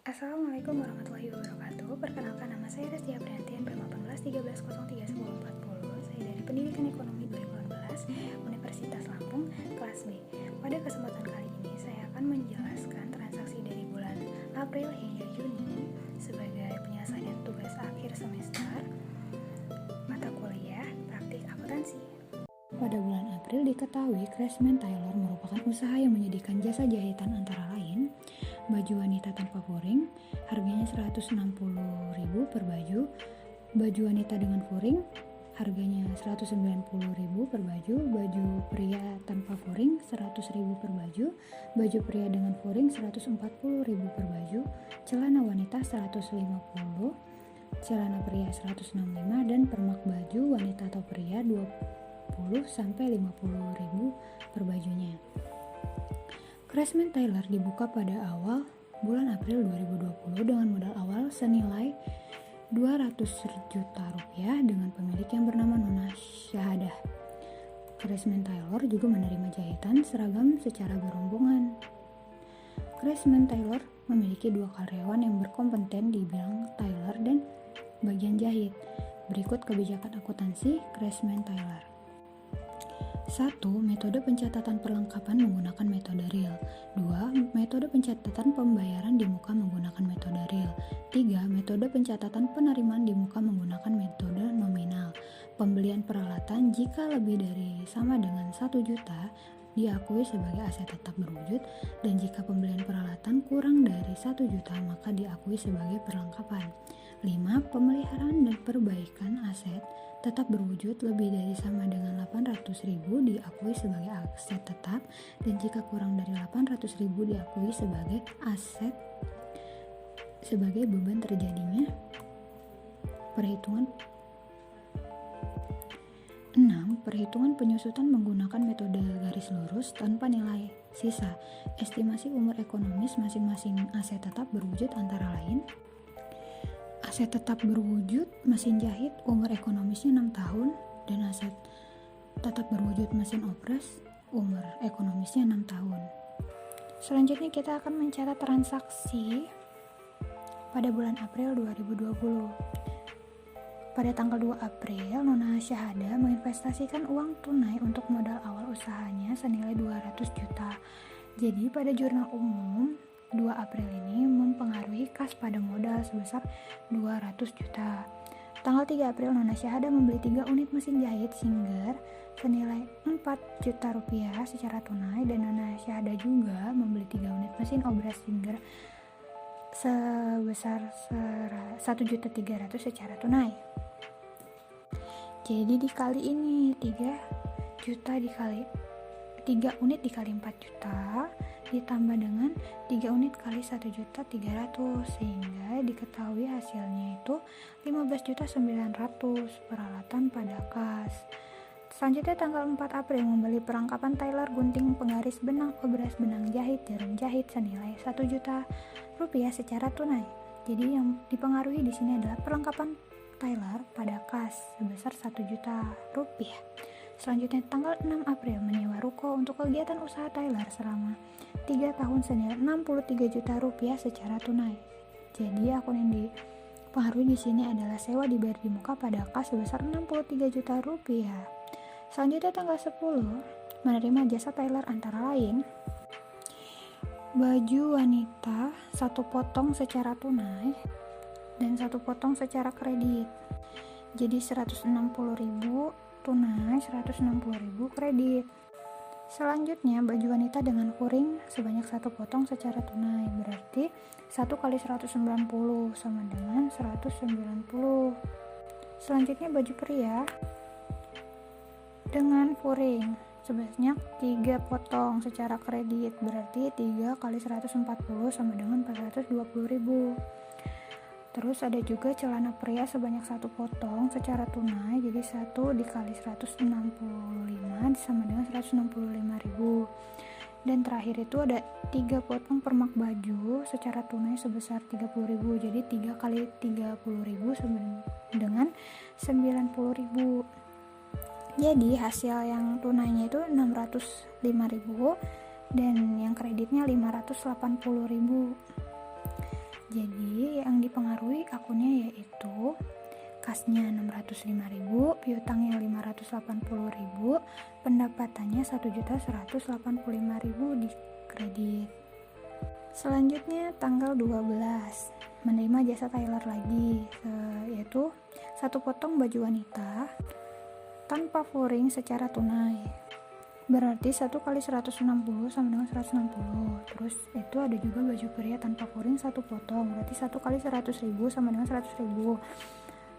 Assalamualaikum warahmatullahi wabarakatuh. Perkenalkan, nama saya Restia Priantian, B1813031040. Saya dari Pendidikan Ekonomi 2018 Universitas Lampung, kelas B. Pada kesempatan kali ini saya akan menjelaskan transaksi dari bulan April hingga Juni sebagai penyelesaian tugas akhir semester mata kuliah praktik akuntansi. Pada bulan April diketahui Craftsman Tailor merupakan usaha yang menyediakan jasa jahitan antara lain baju wanita tanpa furing, harganya 160.000 per baju. Baju wanita dengan furing, harganya 190.000 per baju. Baju pria tanpa furing, 100.000 per baju. Baju pria dengan furing, 140.000 per baju. Celana wanita 150, celana pria 165, dan permak baju wanita atau pria 20-50.000 per bajunya. Craftsman Tailor dibuka pada awal bulan April 2020 dengan modal awal senilai 200 juta rupiah dengan pemilik yang bernama Nona Syahadah. Craftsman Tailor juga menerima jahitan seragam secara berombongan. Craftsman Tailor memiliki 2 karyawan yang berkompeten di bidang tailor dan bagian jahit. Berikut kebijakan akuntansi Craftsman Tailor. 1. Metode pencatatan perlengkapan menggunakan metode real. 2. Metode pencatatan pembayaran di muka menggunakan metode real. 3. Metode pencatatan penerimaan di muka menggunakan metode nominal. Pembelian peralatan jika lebih dari sama dengan 1 juta diakui sebagai aset tetap berwujud, dan jika pembelian peralatan kurang dari 1 juta maka diakui sebagai perlengkapan. 5. Pemeliharaan dan perbaikan aset tetap berwujud lebih dari sama dengan 800.000 diakui sebagai aset tetap, dan jika kurang dari 800.000 diakui sebagai aset sebagai beban terjadinya perhitungan. 6. Perhitungan penyusutan menggunakan metode garis lurus tanpa nilai sisa. Estimasi umur ekonomis masing-masing aset tetap berwujud antara lain: aset tetap berwujud mesin jahit umur ekonomisnya 6 tahun, dan aset tetap berwujud mesin opres umur ekonomisnya 6 tahun. Selanjutnya kita akan mencatat transaksi pada bulan April 2020. Pada tanggal 2 April, Nona Syahadah menginvestasikan uang tunai untuk modal awal usahanya senilai 200 juta. Jadi pada jurnal umum 2 April ini mempengaruhi kas pada modal sebesar 200 juta. Tanggal 3 April, Nona Syahadah membeli 3 unit mesin jahit Singer senilai 4 juta rupiah secara tunai, dan Nona Syahadah juga membeli 3 unit mesin obras Singer sebesar 1.300.000 secara tunai. Jadi dikali ini 3 juta dikali 3 unit dikali 4 juta ditambah dengan 3 unit kali 1.300.000, sehingga diketahui hasilnya itu 15.900.000 peralatan pada kas. Selanjutnya tanggal 4 April membeli perlengkapan tailor, gunting, penggaris benang, obras benang jahit, jarum jahit senilai 1 juta rupiah secara tunai. Jadi yang dipengaruhi di sini adalah perlengkapan tailor pada kas sebesar 1 juta rupiah. Selanjutnya tanggal 6 April menyewa ruko untuk kegiatan usaha tailor selama 3 tahun senilai 63 juta rupiah secara tunai. Jadi akun yang dipengaruhi di sini adalah sewa dibayar di muka pada kas sebesar 63 juta rupiah. Selanjutnya tanggal 10 menerima jasa tailor antara lain baju wanita 1 potong secara tunai dan 1 potong secara kredit. Jadi 160.000 tunai, 160.000 kredit. Selanjutnya baju wanita dengan furing sebanyak 1 potong secara tunai, berarti 1 kali 190 sama dengan 190. Selanjutnya baju pria dengan furing sebanyak 3 potong secara kredit, berarti 3 kali 140 sama dengan 420.000. Terus ada juga celana pria sebanyak 1 potong secara tunai, jadi 1 dikali 165 sama dengan 165.000. Dan terakhir itu ada 3 potong permak baju secara tunai sebesar 30.000, jadi 3 kali 30.000 sama dengan 90.000. Jadi hasil yang tunainya itu 605.000 dan yang kreditnya 580.000. Jadi yang dipengaruhi akunnya yaitu kasnya 605.000, piutangnya 580.000, pendapatannya 1.185.000 di kredit. Selanjutnya tanggal 12 menerima jasa tailor lagi, yaitu 1 potong baju wanita tanpa furing secara tunai. Berarti 1 kali 160 sama dengan 160. Terus itu ada juga baju pria tanpa furing 1 potong, berarti 1 kali 100.000 sama dengan 100.000.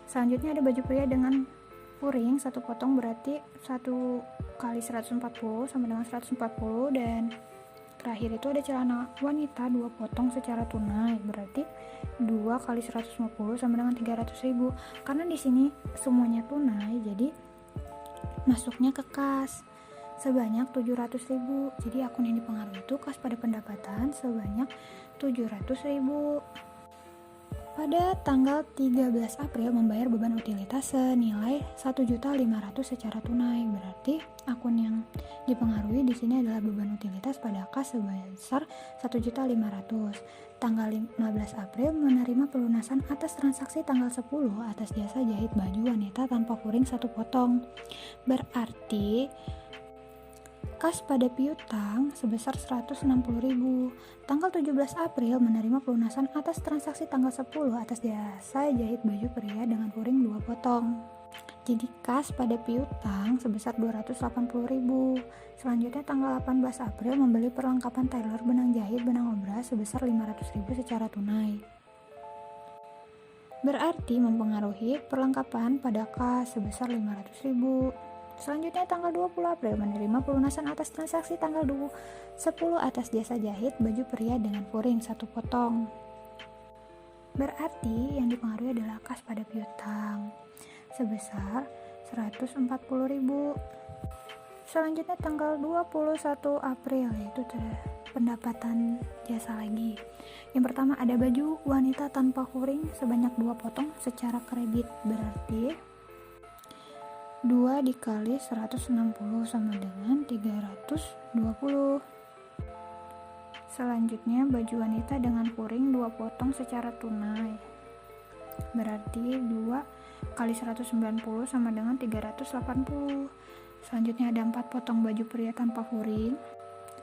Selanjutnya ada baju pria dengan furing 1 potong, berarti 1 kali 140 sama dengan 140. Dan terakhir itu ada celana wanita 2 potong secara tunai, berarti 2 kali 150 sama dengan 300.000. Karena di sini semuanya tunai, jadi masuknya ke kas sebanyak 700.000. Jadi akun yang dipengaruhi itu kas pada pendapatan sebanyak 700.000. Pada tanggal 13 April membayar beban utilitas senilai 1.500.000 secara tunai. Berarti akun yang dipengaruhi di sini adalah beban utilitas pada kas sebesar 1.500.000. Tanggal 15 April menerima pelunasan atas transaksi tanggal 10 atas jasa jahit baju wanita tanpa furing 1 potong. Berarti kas pada piutang sebesar 160.000. Tanggal 17 April menerima pelunasan atas transaksi tanggal 10 atas jasa jahit baju pria dengan furing 2 potong. Jadi kas pada piutang sebesar 280.000. Selanjutnya tanggal 18 April membeli perlengkapan tailor benang jahit benang obras sebesar 500.000 secara tunai. Berarti mempengaruhi perlengkapan pada kas sebesar 500.000. Selanjutnya tanggal 20 April menerima pelunasan atas transaksi tanggal 10 atas jasa jahit baju pria dengan furing 1 potong. Berarti yang dipengaruhi adalah kas pada piutang sebesar 140.000. Selanjutnya tanggal 21 April yaitu pendapatan jasa lagi. Yang pertama ada baju wanita tanpa furing sebanyak 2 potong secara kredit, berarti 2 dikali 160 sama dengan 320. Selanjutnya baju wanita dengan furing 2 potong secara tunai, berarti 2 kali 190 sama dengan 380. Selanjutnya ada 4 potong baju pria tanpa furing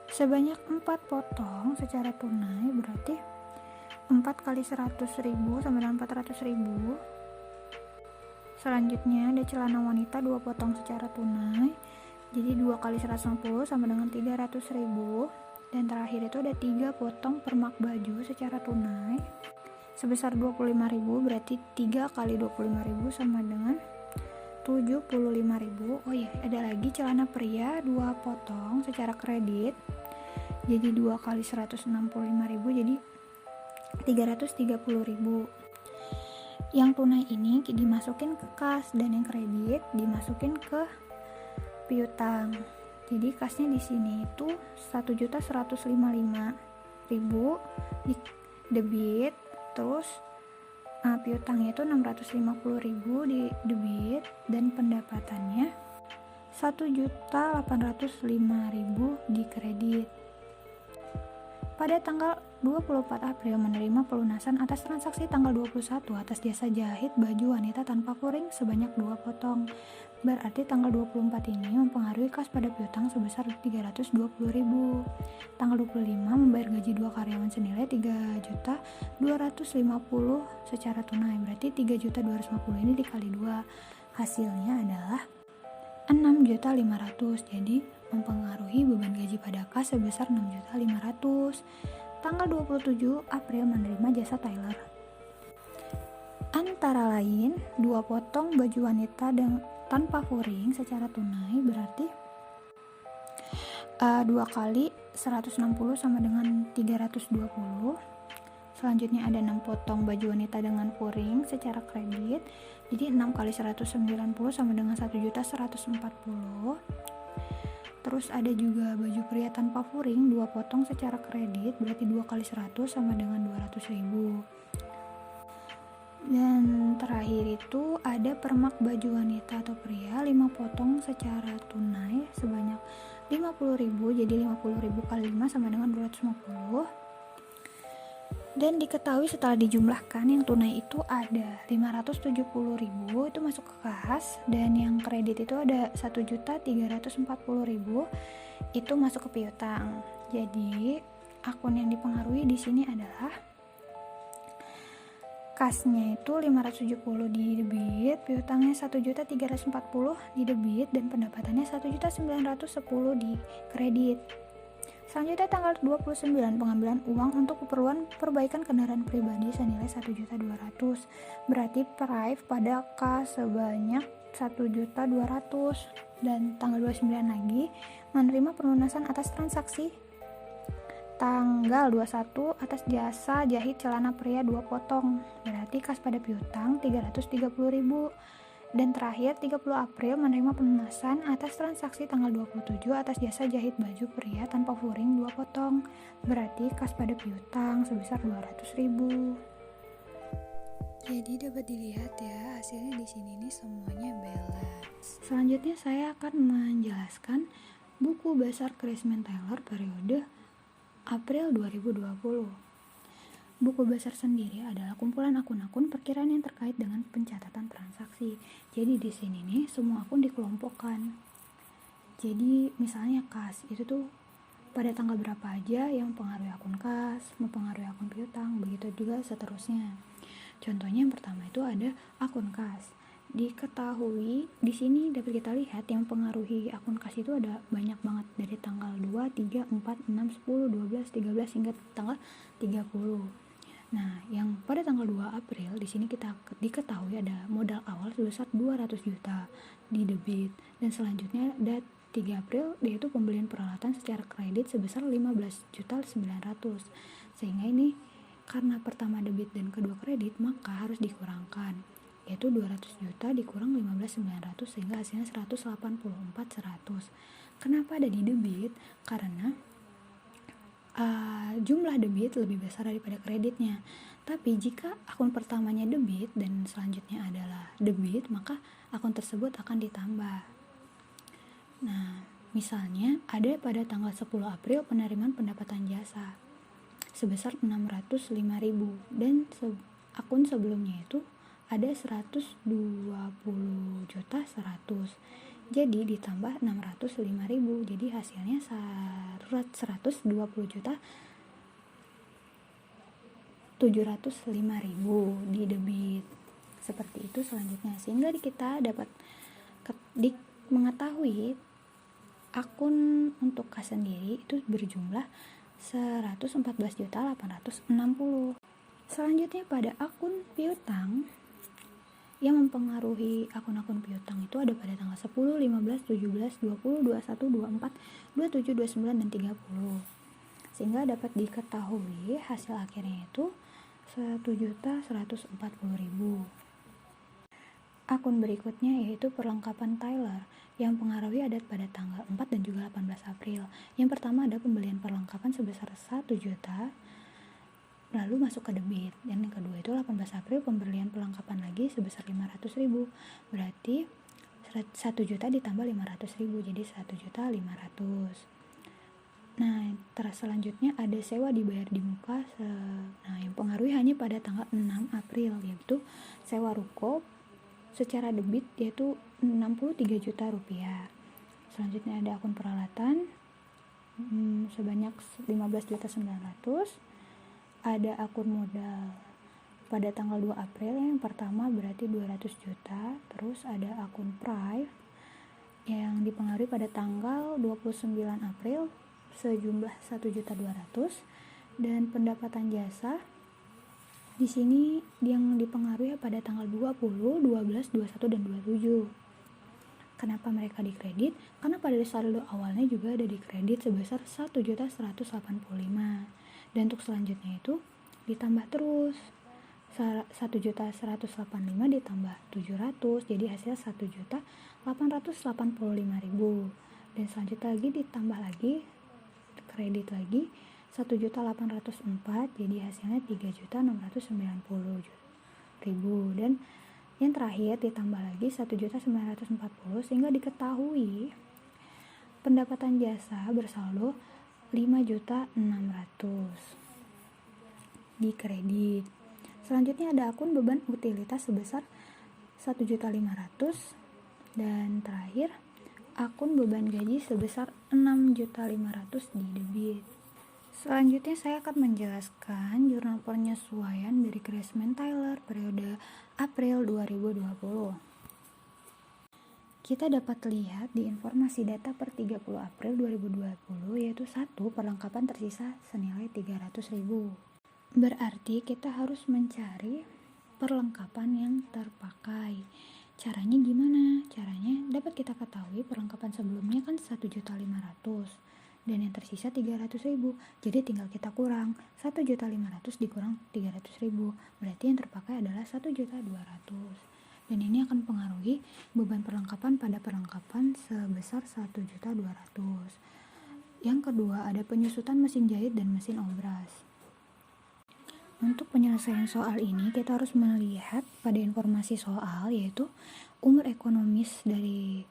sebanyak 4 potong secara tunai, berarti 4 kali 100.000 sama dengan 400.000. Selanjutnya ada celana wanita 2 potong secara tunai, jadi 2 kali 160 sama dengan 300.000. Dan terakhir itu ada 3 potong permak baju secara tunai sebesar 25.000, berarti 3 kali 25.000 sama dengan 75.000. Oh iya, ada lagi celana pria 2 potong secara kredit, jadi 2 kali 165.000, jadi 330.000. Yang tunai ini dimasukin ke kas dan yang kredit dimasukin ke piutang. Jadi kasnya di sini itu 1.155.000 di debit, terus piutangnya itu 650.000 di debit, dan pendapatannya 1.805.000 di kredit. Pada tanggal 24 April menerima pelunasan atas transaksi tanggal 21 atas jasa jahit baju wanita tanpa furing sebanyak 2 potong. Berarti tanggal 24 ini mempengaruhi kas pada piutang sebesar 320.000. Tanggal 25 membayar gaji 2 karyawan senilai 3.250 secara tunai. Berarti 3.250 ini dikali 2. Hasilnya adalah 6.500.000. Jadi mempengaruhi beban gaji pada kas sebesar 6.500.000. Tanggal 27 April menerima jasa tailor. Antara lain 2 potong baju wanita tanpa furing secara tunai, berarti 2 kali 160 sama dengan 320. Selanjutnya ada 6 potong baju wanita dengan furing secara kredit, jadi 6 kali 190 sama dengan 1.140. Terus ada juga baju pria tanpa furing 2 potong secara kredit, berarti 2 kali 100 sama dengan 200.000. Dan terakhir itu ada permak baju wanita atau pria 5 potong secara tunai sebanyak 50.000, jadi 50.000 kali 5 sama dengan 250. Dan diketahui setelah dijumlahkan yang tunai itu ada 570.000 itu masuk ke kas, dan yang kredit itu ada 1.340.000 itu masuk ke piutang. Jadi akun yang dipengaruhi di sini adalah kasnya itu 570 di debit, piutangnya 1.340 di debit, dan pendapatannya 1.910 di kredit. Selanjutnya tanggal 29 pengambilan uang untuk keperluan perbaikan kendaraan pribadi senilai 1.200. Berarti prive pada kas sebanyak 1.200, dan tanggal 29 lagi menerima pelunasan atas transaksi tanggal 21 atas jasa jahit celana pria 2 potong. Berarti kas pada piutang 330.000. Dan terakhir 30 April menerima pelunasan atas transaksi tanggal 27 atas jasa jahit baju pria tanpa furing 2 potong. Berarti kas pada piutang sebesar 200.000. Jadi dapat dilihat ya, hasilnya di sini nih semuanya balance. Selanjutnya saya akan menjelaskan buku besar Chrisman Taylor periode April 2020. Buku besar sendiri adalah kumpulan akun-akun perkiraan yang terkait dengan pencatatan transaksi. Jadi di sini nih semua akun dikelompokkan. Jadi misalnya kas itu tuh pada tanggal berapa aja yang mempengaruhi akun kas, mempengaruhi akun piutang, begitu juga seterusnya. Contohnya yang pertama itu ada akun kas. Diketahui di sini dapat kita lihat yang mempengaruhi akun kas itu ada banyak banget, dari tanggal 2, 3, 4, 6, 10, 12, 13 hingga tanggal 30. Nah, yang pada tanggal 2 April di sini kita diketahui ada modal awal sebesar 200 juta di debit, dan selanjutnya ada 3 April yaitu pembelian peralatan secara kredit sebesar 15.900.000. Sehingga ini karena pertama debit dan kedua kredit maka harus dikurangkan, yaitu 200 juta dikurang 15.900 sehingga hasilnya 184.100. Kenapa ada di debit? Karena jumlah debit lebih besar daripada kreditnya. Tapi jika akun pertamanya debit dan selanjutnya adalah debit, maka akun tersebut akan ditambah. Nah, misalnya ada pada tanggal 10 April penerimaan pendapatan jasa sebesar 605.000, dan akun sebelumnya itu ada 120.100. Jadi ditambah 605.000, jadi hasilnya 120.705.000 di debit. Seperti itu selanjutnya, sehingga kita dapat mengetahui akun untuk kas sendiri itu berjumlah 114.860. Selanjutnya pada akun piutang, yang mempengaruhi akun-akun piutang itu ada pada tanggal 10, 15, 17, 20, 21, 24, 27, 29, dan 30. Sehingga dapat diketahui hasil akhirnya itu 1.140.000. Akun berikutnya yaitu perlengkapan Taylor yang mempengaruhi ada pada tanggal 4 dan juga 18 April. Yang pertama ada pembelian perlengkapan sebesar 1 juta lalu masuk ke debit, dan yang kedua itu 18 April pembelian perlengkapan lagi sebesar 500.000. Berarti 1 juta ditambah 500.000 jadi 1.500.000. Nah, terus selanjutnya ada sewa dibayar di muka. Nah, yang pengaruhi hanya pada tanggal 6 April, yaitu sewa ruko secara debit yaitu 63 juta rupiah. Selanjutnya ada akun peralatan sebanyak 15.900. Ada akun modal pada tanggal 2 April yang pertama berarti 200 juta. Terus ada akun Prive yang dipengaruhi pada tanggal 29 April sejumlah 1.200.000, dan pendapatan jasa di sini yang dipengaruhi pada tanggal 20, 12, 21, dan 27. Kenapa mereka dikredit? Karena pada saldo awalnya juga ada dikredit sebesar 1.185.000. Dan untuk selanjutnya itu ditambah terus 1.185.000 ditambah 700, jadi hasil 1.885.000. Dan selanjutnya lagi ditambah lagi kredit lagi 1.804, jadi hasilnya 3.690.000. Dan yang terakhir ditambah lagi 1.940 sehingga diketahui pendapatan jasa bersaldo 5.600.000. di kredit. Selanjutnya ada akun beban utilitas sebesar 1.500.000 dan terakhir akun beban gaji sebesar 6.500.000 di debit. Selanjutnya saya akan menjelaskan jurnal penyesuaian dari Craftsman Tailor periode April 2020. Kita dapat lihat di informasi data per 30 April 2020 yaitu 1. Perlengkapan tersisa senilai 300.000. Berarti kita harus mencari perlengkapan yang terpakai. Caranya gimana? Caranya dapat kita ketahui perlengkapan sebelumnya kan 1.500.000 dan yang tersisa 300.000. Jadi tinggal kita kurang 1.500.000 dikurang 300.000. Berarti yang terpakai adalah 1.200.000. Dan ini akan mempengaruhi beban perlengkapan pada perlengkapan sebesar 1.200.000. Yang kedua ada penyusutan mesin jahit dan mesin obras. Untuk penyelesaian soal ini kita harus melihat pada informasi soal yaitu umur ekonomis dari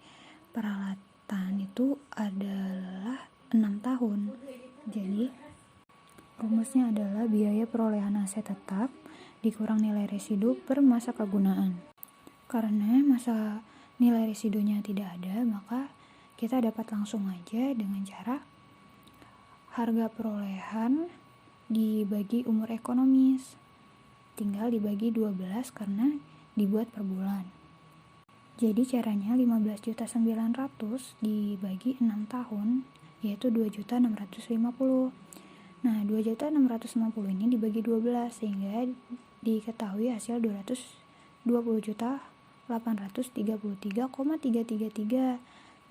peralatan itu adalah 6 tahun. Jadi rumusnya adalah biaya perolehan aset tetap dikurang nilai residu per masa kegunaan. Karena masa nilai residunya tidak ada, maka kita dapat langsung aja dengan cara harga perolehan dibagi umur ekonomis. Tinggal dibagi 12 karena dibuat per bulan. Jadi caranya 15.900.000 dibagi 6 tahun yaitu 2.650. Nah, 2.650 ini dibagi 12 sehingga diketahui hasil 220.833,333.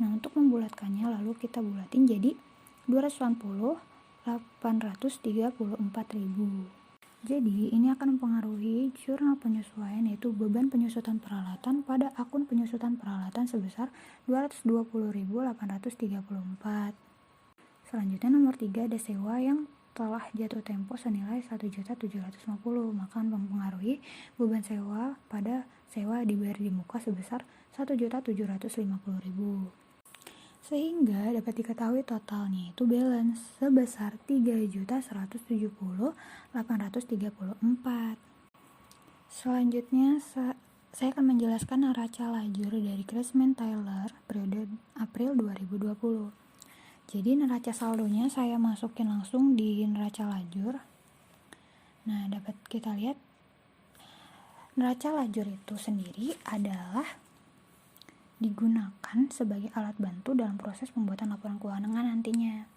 Nah, untuk membulatkannya lalu kita bulatin jadi 280.834.000. Jadi, ini akan mempengaruhi jurnal penyesuaian yaitu beban penyusutan peralatan pada akun penyusutan peralatan sebesar 220.834. Selanjutnya nomor 3 ada sewa yang telah jatuh tempo senilai 1.750, maka mempengaruhi beban sewa pada sewa dibayar di muka sebesar 1.750.000. Sehingga dapat diketahui totalnya itu balance sebesar 3.170.834. Selanjutnya saya akan menjelaskan neraca lajur dari Craftsman Tailor periode April 2020. Jadi neraca saldonya saya masukin langsung di neraca lajur. Nah, dapat kita lihat neraca lajur itu sendiri adalah digunakan sebagai alat bantu dalam proses pembuatan laporan keuangan nantinya.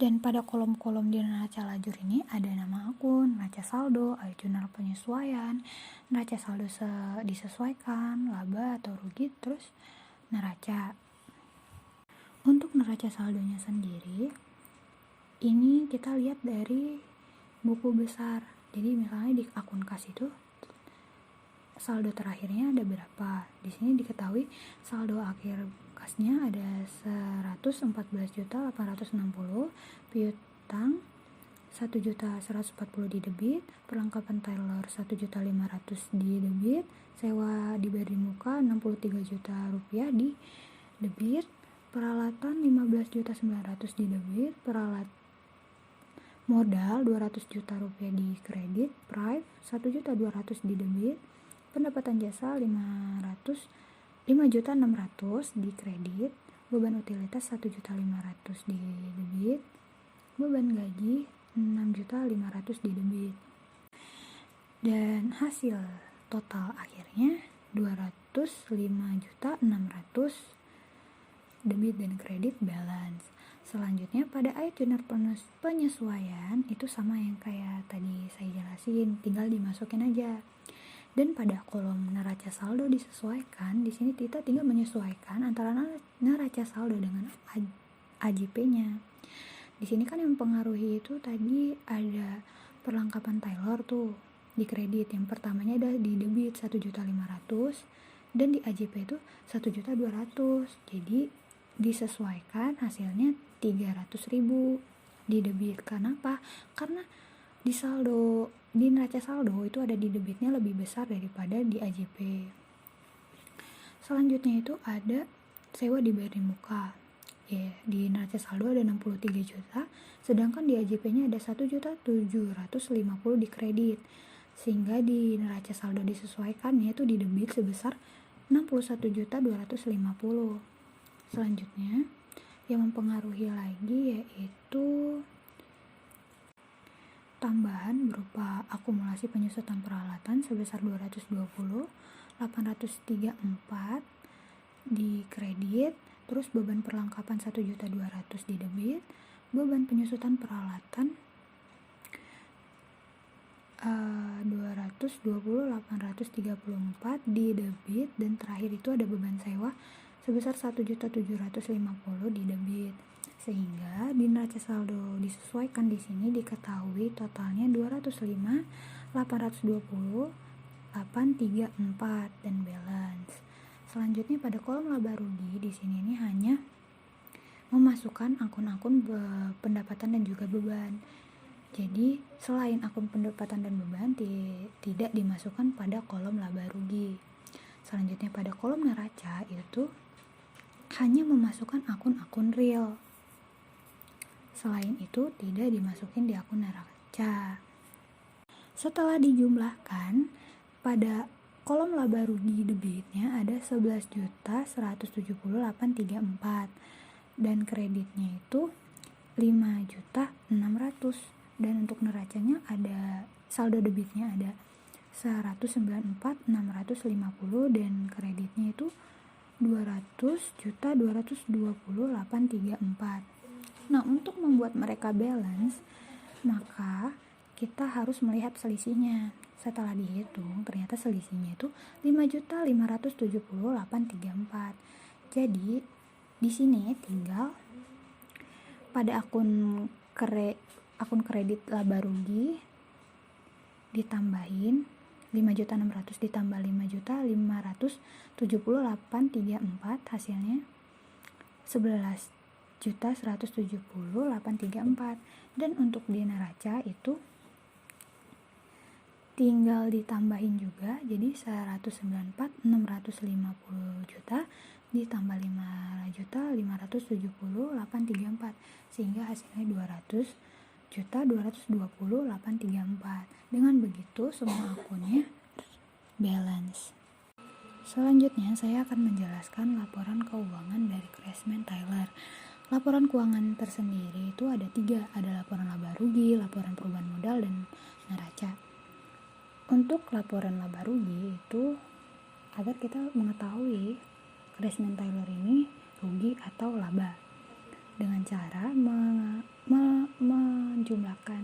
Dan pada kolom-kolom di neraca lajur ini ada nama akun, neraca saldo, jurnal penyesuaian, neraca saldo disesuaikan, laba atau rugi, terus neraca. Untuk neraca saldonya sendiri, ini kita lihat dari buku besar. Jadi misalnya di akun kas itu saldo terakhirnya ada berapa? Di sini diketahui saldo akhir kasnya ada 114.860, piutang 1.140 di debit, perlengkapan Tailor 1.500 di debit, sewa dibayar di muka 63 juta rupiah di debit, peralatan 15.900 di debit, modal 200 juta rupiah di kredit, prive 1.200 di debit, pendapatan jasa 5.600 di kredit, beban utilitas 1.500 di debit, beban gaji 6.500 di debit. Dan hasil total akhirnya 205.600 debit dan kredit balance. Selanjutnya pada ayat jurnal penyesuaian itu sama yang kayak tadi saya jelasin, tinggal dimasukin aja. Dan pada kolom neraca saldo disesuaikan, di sini kita tinggal menyesuaikan antara neraca saldo dengan AJP-nya. Di sini kan yang mempengaruhi itu tadi ada perlengkapan Tailor tuh di kredit. Yang pertamanya ada di debit 1.500.000 dan di AJP itu 1.200.000. Jadi disesuaikan hasilnya 300.000 di debit. Kenapa? Karena di neraca saldo itu ada di debitnya lebih besar daripada di AJP. Selanjutnya itu ada sewa dibayar di muka. ya, di neraca saldo ada 63 juta, sedangkan di AJP-nya ada 1.750.000 di kredit. Sehingga di neraca saldo disesuaikan yaitu di debit sebesar 61.250.000. Selanjutnya, yang mempengaruhi lagi yaitu tambahan berupa akumulasi penyusutan peralatan sebesar 220.834 di kredit, terus beban perlengkapan 1.200.000 di debit, beban penyusutan peralatan 220.834 di debit, dan terakhir itu ada beban sewa sebesar 1.750.000 di debit. Sehingga di neraca saldo disesuaikan di sini diketahui totalnya 205.820.834 dan balance. Selanjutnya pada kolom laba rugi di sini ini hanya memasukkan akun-akun pendapatan dan juga beban. Jadi selain akun pendapatan dan beban tidak dimasukkan pada kolom laba rugi. Selanjutnya pada kolom neraca itu hanya memasukkan akun-akun real. Selain itu tidak dimasukin di akun neraca. Setelah dijumlahkan, pada kolom laba rugi debitnya ada 11.178.34 dan kreditnya itu 5.600.000, dan untuk neracanya ada saldo debitnya ada 194.650 dan kreditnya itu 200.220.834. Nah, untuk membuat mereka balance, maka kita harus melihat selisihnya. Setelah dihitung, ternyata selisihnya itu 5.570.834. Jadi, di sini tinggal pada akun kredit laba rugi ditambahin 5.600 ditambah 5.570.834, hasilnya 11.170.834. Dan untuk di neraca itu tinggal ditambahin juga, jadi 194.650 juta ditambah 5.570.834 sehingga hasilnya 200.220.834. Dengan begitu semua akunnya balance. Selanjutnya saya akan menjelaskan laporan keuangan dari Craftsman Tyler. Laporan keuangan tersendiri itu ada 3, ada laporan laba rugi, laporan perubahan modal, dan neraca. Untuk laporan laba rugi itu agar kita mengetahui Craftsman Tyler ini rugi atau laba dengan cara menjumlahkan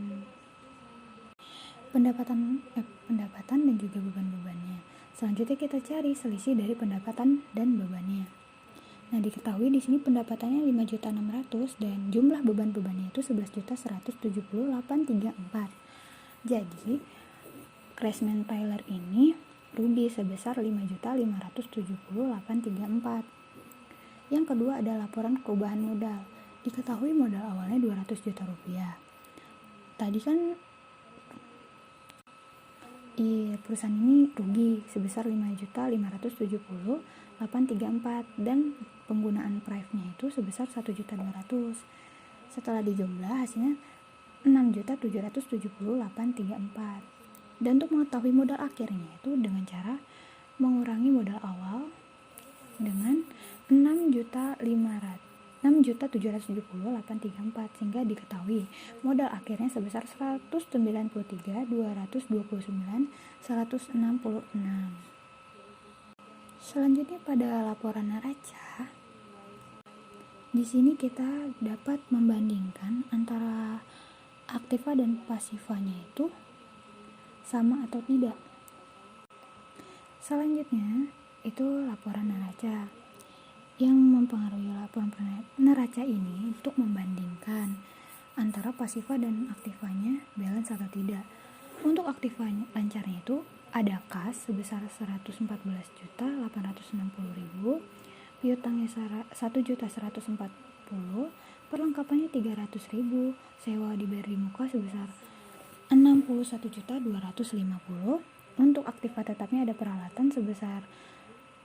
pendapatan dan juga beban-bebannya. Selanjutnya kita cari selisih dari pendapatan dan bebannya. Nah, diketahui di sini pendapatannya 5.600.000 dan jumlah beban-bebannya itu 11.170.834. Jadi, Craftsman Tyler ini rugi sebesar 5.570.834. Yang kedua ada laporan perubahan modal. Diketahui modal awalnya 200 juta rupiah. Tadi kan perusahaan ini rugi sebesar 5.570.834 dan penggunaan price-nya itu sebesar 1.200. Setelah dijumlah hasilnya 6.770.834. Dan untuk mengetahui modal akhirnya itu dengan cara mengurangi modal awal dengan 6.770.834 sehingga diketahui modal akhirnya sebesar 193.229.166. Selanjutnya pada laporan neraca, di sini kita dapat membandingkan antara aktiva dan pasivanya itu sama atau tidak. Selanjutnya itu laporan neraca. Yang mempengaruhi laporan neraca ini untuk membandingkan antara pasiva dan aktivanya balance atau tidak. Untuk aktivanya lancarnya itu ada kas sebesar 114.860.000, piutangnya 1.140.000, perlengkapannya 300.000, sewa dibayar di muka sebesar 61.250. Untuk aktiva tetapnya ada peralatan sebesar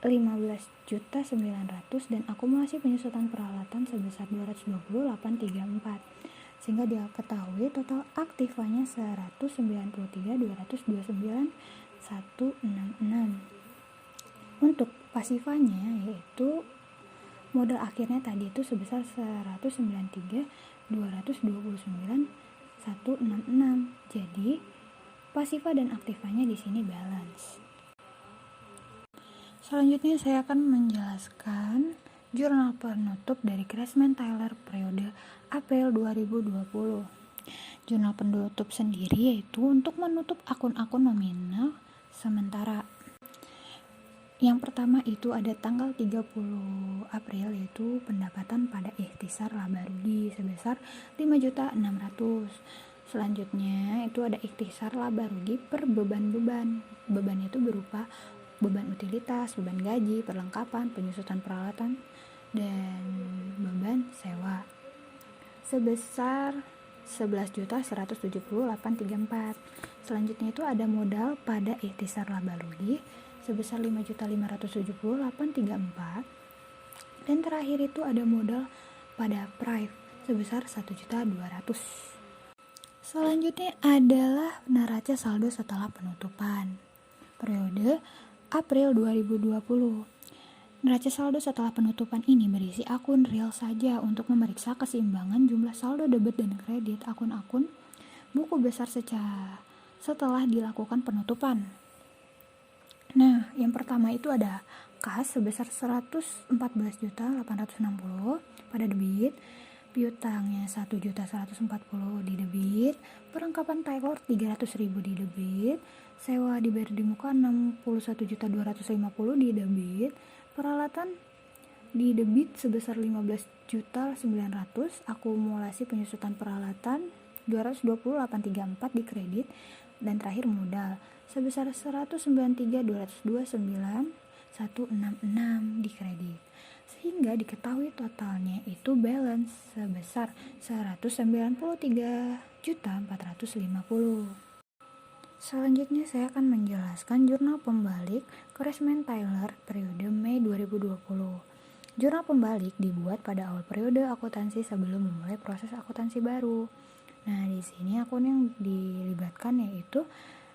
15.900.000 dan akumulasi penyusutan peralatan sebesar 220.834, sehingga dia ketahui total aktifanya 193.229.166. Untuk pasifanya yaitu modal akhirnya tadi itu sebesar 193.229.166. Jadi pasifa dan aktifanya di sini balance. Selanjutnya saya akan menjelaskan jurnal penutup dari Craftsman Taylor periode April 2020. Jurnal penutup sendiri yaitu untuk menutup akun-akun nominal sementara. Yang pertama itu ada tanggal 30 April yaitu pendapatan pada ikhtisar laba rugi sebesar 5.600.000. Selanjutnya itu ada ikhtisar laba rugi per beban-beban. Beban itu berupa beban utilitas, beban gaji, perlengkapan, penyusutan peralatan, dan beban sewa sebesar 11.178.34. Selanjutnya itu ada modal pada ikhtisar laba rugi sebesar 5.578.34. Dan terakhir itu ada modal pada price sebesar 1.200.000. Selanjutnya adalah neraca saldo setelah penutupan periode April 2020. Neraca saldo setelah penutupan ini berisi akun real saja untuk memeriksa keseimbangan jumlah saldo debit dan kredit akun-akun buku besar setelah dilakukan penutupan. Nah, yang pertama itu ada kas sebesar 114.860 pada debit, piutangnya 1.140 di debit, perlengkapan Taylor 300.000 di debit, sewa dibayar di muka 61.250 di debit, peralatan di debit sebesar 15.900.000, akumulasi penyusutan peralatan 220.834 di kredit, dan terakhir modal sebesar 193.229.166 di kredit. Sehingga diketahui totalnya itu balance sebesar 193.450. Selanjutnya saya akan menjelaskan jurnal pembalik Craftsman Taylor periode Mei 2020. Jurnal pembalik dibuat pada awal periode akuntansi sebelum memulai proses akuntansi baru. Nah, di sini akun yang dilibatkan yaitu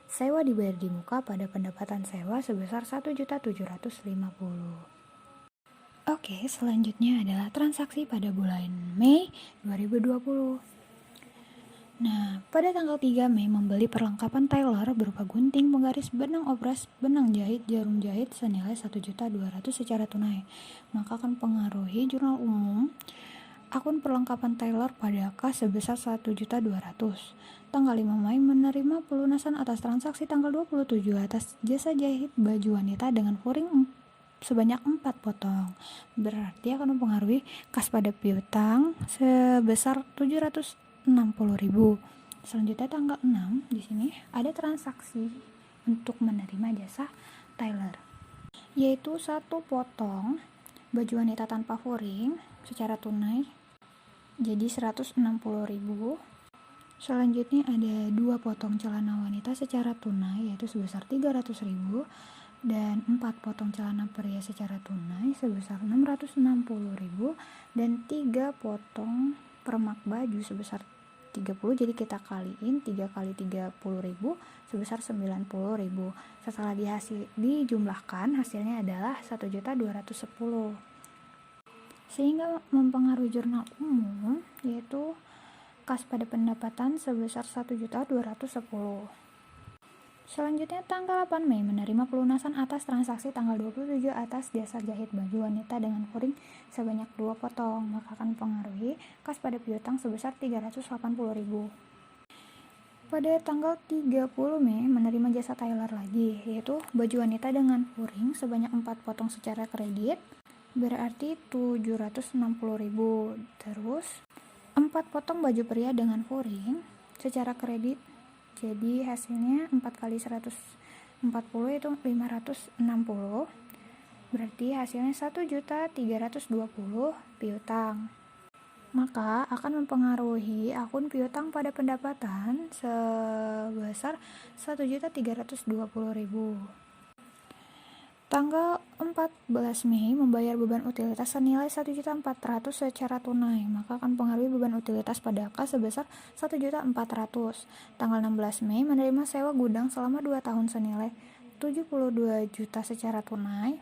sewa dibayar di muka pada pendapatan sewa sebesar 1.750.000. Oke, selanjutnya adalah transaksi pada bulan Mei 2020. Nah, pada tanggal 3 Mei membeli perlengkapan Taylor berupa gunting, penggaris, benang obras, benang jahit, jarum jahit senilai 1.200.000 secara tunai. Maka akan pengaruhi jurnal umum akun perlengkapan Taylor pada kas sebesar 1.200.000. Tanggal 5 Mei menerima pelunasan atas transaksi tanggal 27 atas jasa jahit baju wanita dengan furing sebanyak 4 potong. Berarti akan mempengaruhi kas pada piutang sebesar 760.000. Selanjutnya tanggal 6 di sini ada transaksi untuk menerima jasa Taylor, yaitu 1 potong baju wanita tanpa furing secara tunai jadi 160.000. Selanjutnya ada 2 potong celana wanita secara tunai yaitu sebesar 300.000 dan 4 potong celana pria secara tunai sebesar 660.000 dan 3 potong permak baju sebesar 30, jadi kita kaliin 3 kali 30.000 sebesar 90.000. Setelah dijumlahkan hasilnya adalah 1.210. Sehingga mempengaruhi jurnal umum yaitu kas pada pendapatan sebesar 1.210. Selanjutnya tanggal 8 Mei menerima pelunasan atas transaksi tanggal 27 atas jasa jahit baju wanita dengan furing sebanyak 2 potong, maka akan mempengaruhi kas pada piutang sebesar 380.000. Pada tanggal 30 Mei menerima jasa Taylor lagi, yaitu baju wanita dengan furing sebanyak 4 potong secara kredit, berarti 760.000. Terus 4 potong baju pria dengan furing secara kredit, jadi hasilnya 4 kali 140 itu 560, berarti hasilnya 1.320 piutang. Maka akan mempengaruhi akun piutang pada pendapatan sebesar 1.320.000. Tanggal 14 Mei membayar beban utilitas senilai 1.400.000 secara tunai, maka akan mempengaruhi beban utilitas pada kas sebesar 1.400.000. Tanggal 16 Mei menerima sewa gudang selama 2 tahun senilai 72 juta secara tunai,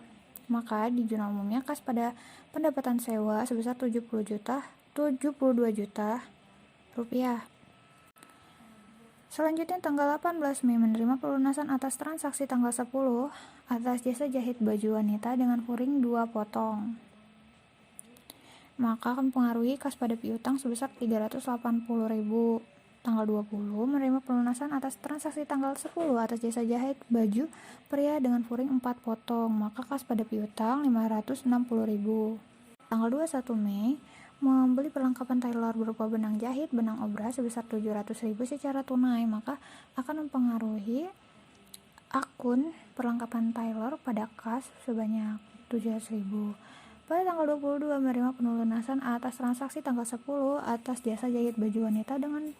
maka di jurnal umumnya kas pada pendapatan sewa sebesar 72 juta rupiah. Selanjutnya tanggal 18 Mei menerima pelunasan atas transaksi tanggal 10 atas jasa jahit baju wanita dengan furing 2 potong. Maka akan mempengaruhi kas pada piutang sebesar 380.000. Tanggal 20 menerima pelunasan atas transaksi tanggal 10 atas jasa jahit baju pria dengan furing 4 potong, maka kas pada piutang 560.000. Tanggal 21 Mei membeli perlengkapan tailor berupa benang jahit, benang obras sebesar 700.000 secara tunai, maka akan mempengaruhi akun perlengkapan tailor pada kas sebanyak 700.000. Pada tanggal 22 menerima pelunasan atas transaksi tanggal 10 atas jasa jahit baju wanita dengan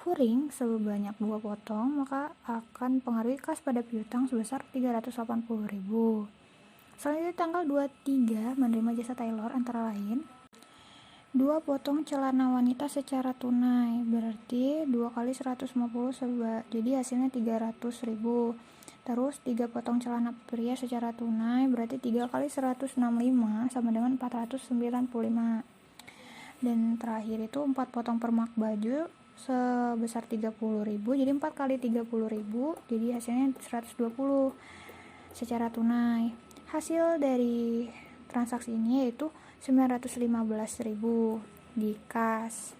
furing sebanyak 2 potong, maka akan mempengaruhi kas pada piutang sebesar 380.000. Selanjutnya tanggal 23 menerima jasa tailor antara lain 2 potong celana wanita secara tunai, berarti 2 kali 150 jadi hasilnya 300.000. Terus 3 potong celana pria secara tunai, berarti 3 kali 165 sama dengan 495. Dan terakhir itu 4 potong permak baju sebesar 30.000, jadi 4 kali 30.000, jadi hasilnya 120 secara tunai. Hasil dari transaksi ini yaitu 915.000 di kas.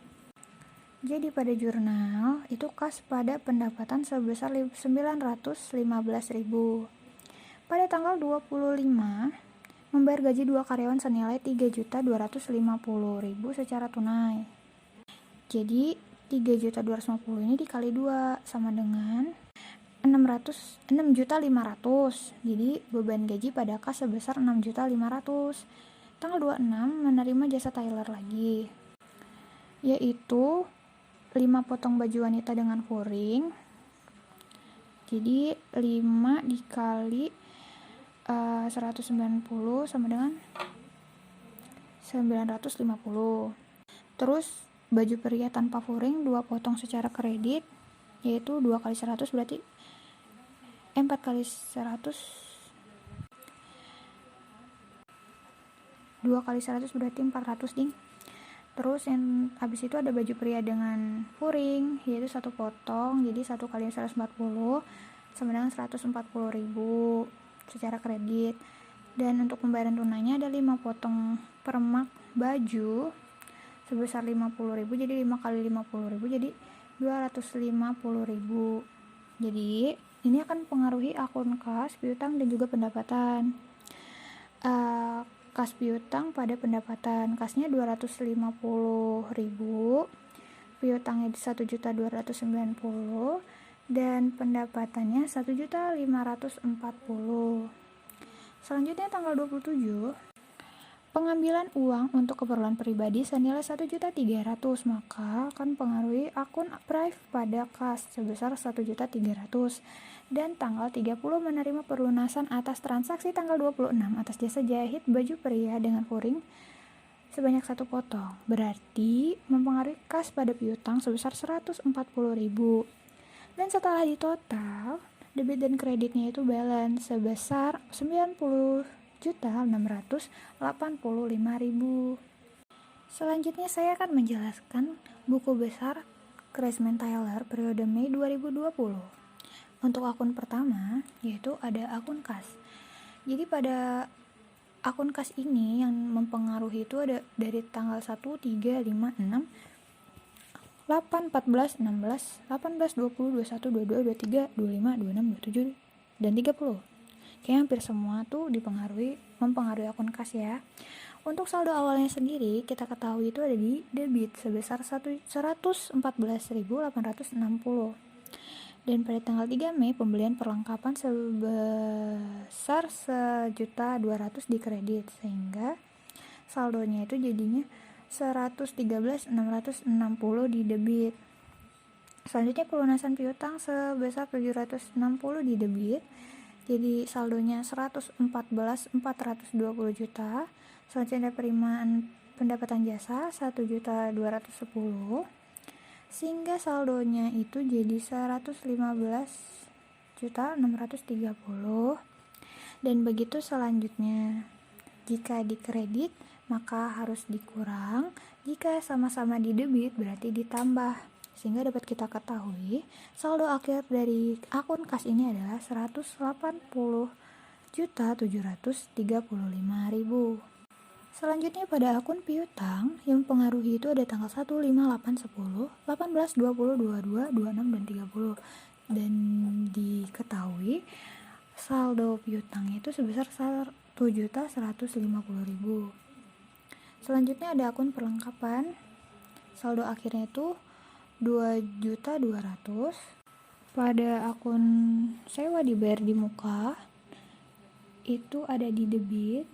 Jadi pada jurnal itu kas pada pendapatan sebesar 915.000. Pada tanggal 25 membayar gaji 2 karyawan senilai 3.250.000 secara tunai. Jadi 3.250 ini dikali 2 sama dengan 6.500.000. Jadi beban gaji pada kas sebesar 6.500.000. Tanggal 26 menerima jasa tailor lagi, yaitu 5 potong baju wanita dengan furing. Jadi 5 dikali 190 sama dengan 950. Terus baju pria tanpa furing 2 potong secara kredit, yaitu 2 kali 100 berarti 4 kali 100 2 kali 100 berarti 400 ding. Terus yang habis itu ada baju pria dengan furing, yaitu 1 potong, jadi 1 kali 140 sama dengan 140.000 secara kredit. Dan untuk pembayaran tunainya ada 5 potong permak baju sebesar 50.000, jadi 5 kali 50.000 jadi 250.000. Jadi ini akan mempengaruhi akun kas, piutang dan juga pendapatan. Kas piutang pada pendapatan, kasnya 250.000, piutangnya 1.290.000 dan pendapatannya 1.540.000. Selanjutnya tanggal 27 pengambilan uang untuk keperluan pribadi senilai 1.300.000, maka akan mempengaruhi akun Prive pada kas sebesar 1.300.000. Dan tanggal 30 menerima pelunasan atas transaksi tanggal 26 atas jasa jahit baju pria dengan furing sebanyak 1 potong, berarti mempengaruhi kas pada piutang sebesar 140.000. Dan setelah ditotal, debit dan kreditnya itu balance sebesar 90.685.000. Selanjutnya saya akan menjelaskan buku besar Cresman Taylor periode Mei 2020. Untuk akun pertama yaitu ada akun kas. Jadi pada akun kas ini yang mempengaruhi itu ada dari tanggal 1, 3, 5, 6, 8, 14, 16, 18, 20, 21, 22, 23, 25, 26, 27, dan 30. Kayaknya hampir semua tuh mempengaruhi akun kas ya. Untuk saldo awalnya sendiri kita ketahui itu ada di debit sebesar 114.860. Dan pada tanggal 3 Mei pembelian perlengkapan sebesar 1.200.000 di kredit, sehingga saldonya itu jadinya 113.660 di debit. Selanjutnya pelunasan piutang sebesar 760 di debit, jadi saldonya 114.420 juta. Selanjutnya ada penerimaan pendapatan jasa 1.210.000, sehingga saldonya itu jadi 115.630. Dan begitu selanjutnya. Jika dikredit maka harus dikurang, jika sama-sama didebit berarti ditambah, sehingga dapat kita ketahui saldo akhir dari akun kas ini adalah 180.735.000. Selanjutnya pada akun piutang yang mempengaruhi itu ada tanggal 1, 5, 8, 10, 18, 20, 22, 26, dan 30. Dan diketahui saldo piutangnya itu sebesar 1.150.000. Selanjutnya ada akun perlengkapan. Saldo akhirnya itu 2.200.000. Pada akun sewa dibayar di muka itu ada di debit.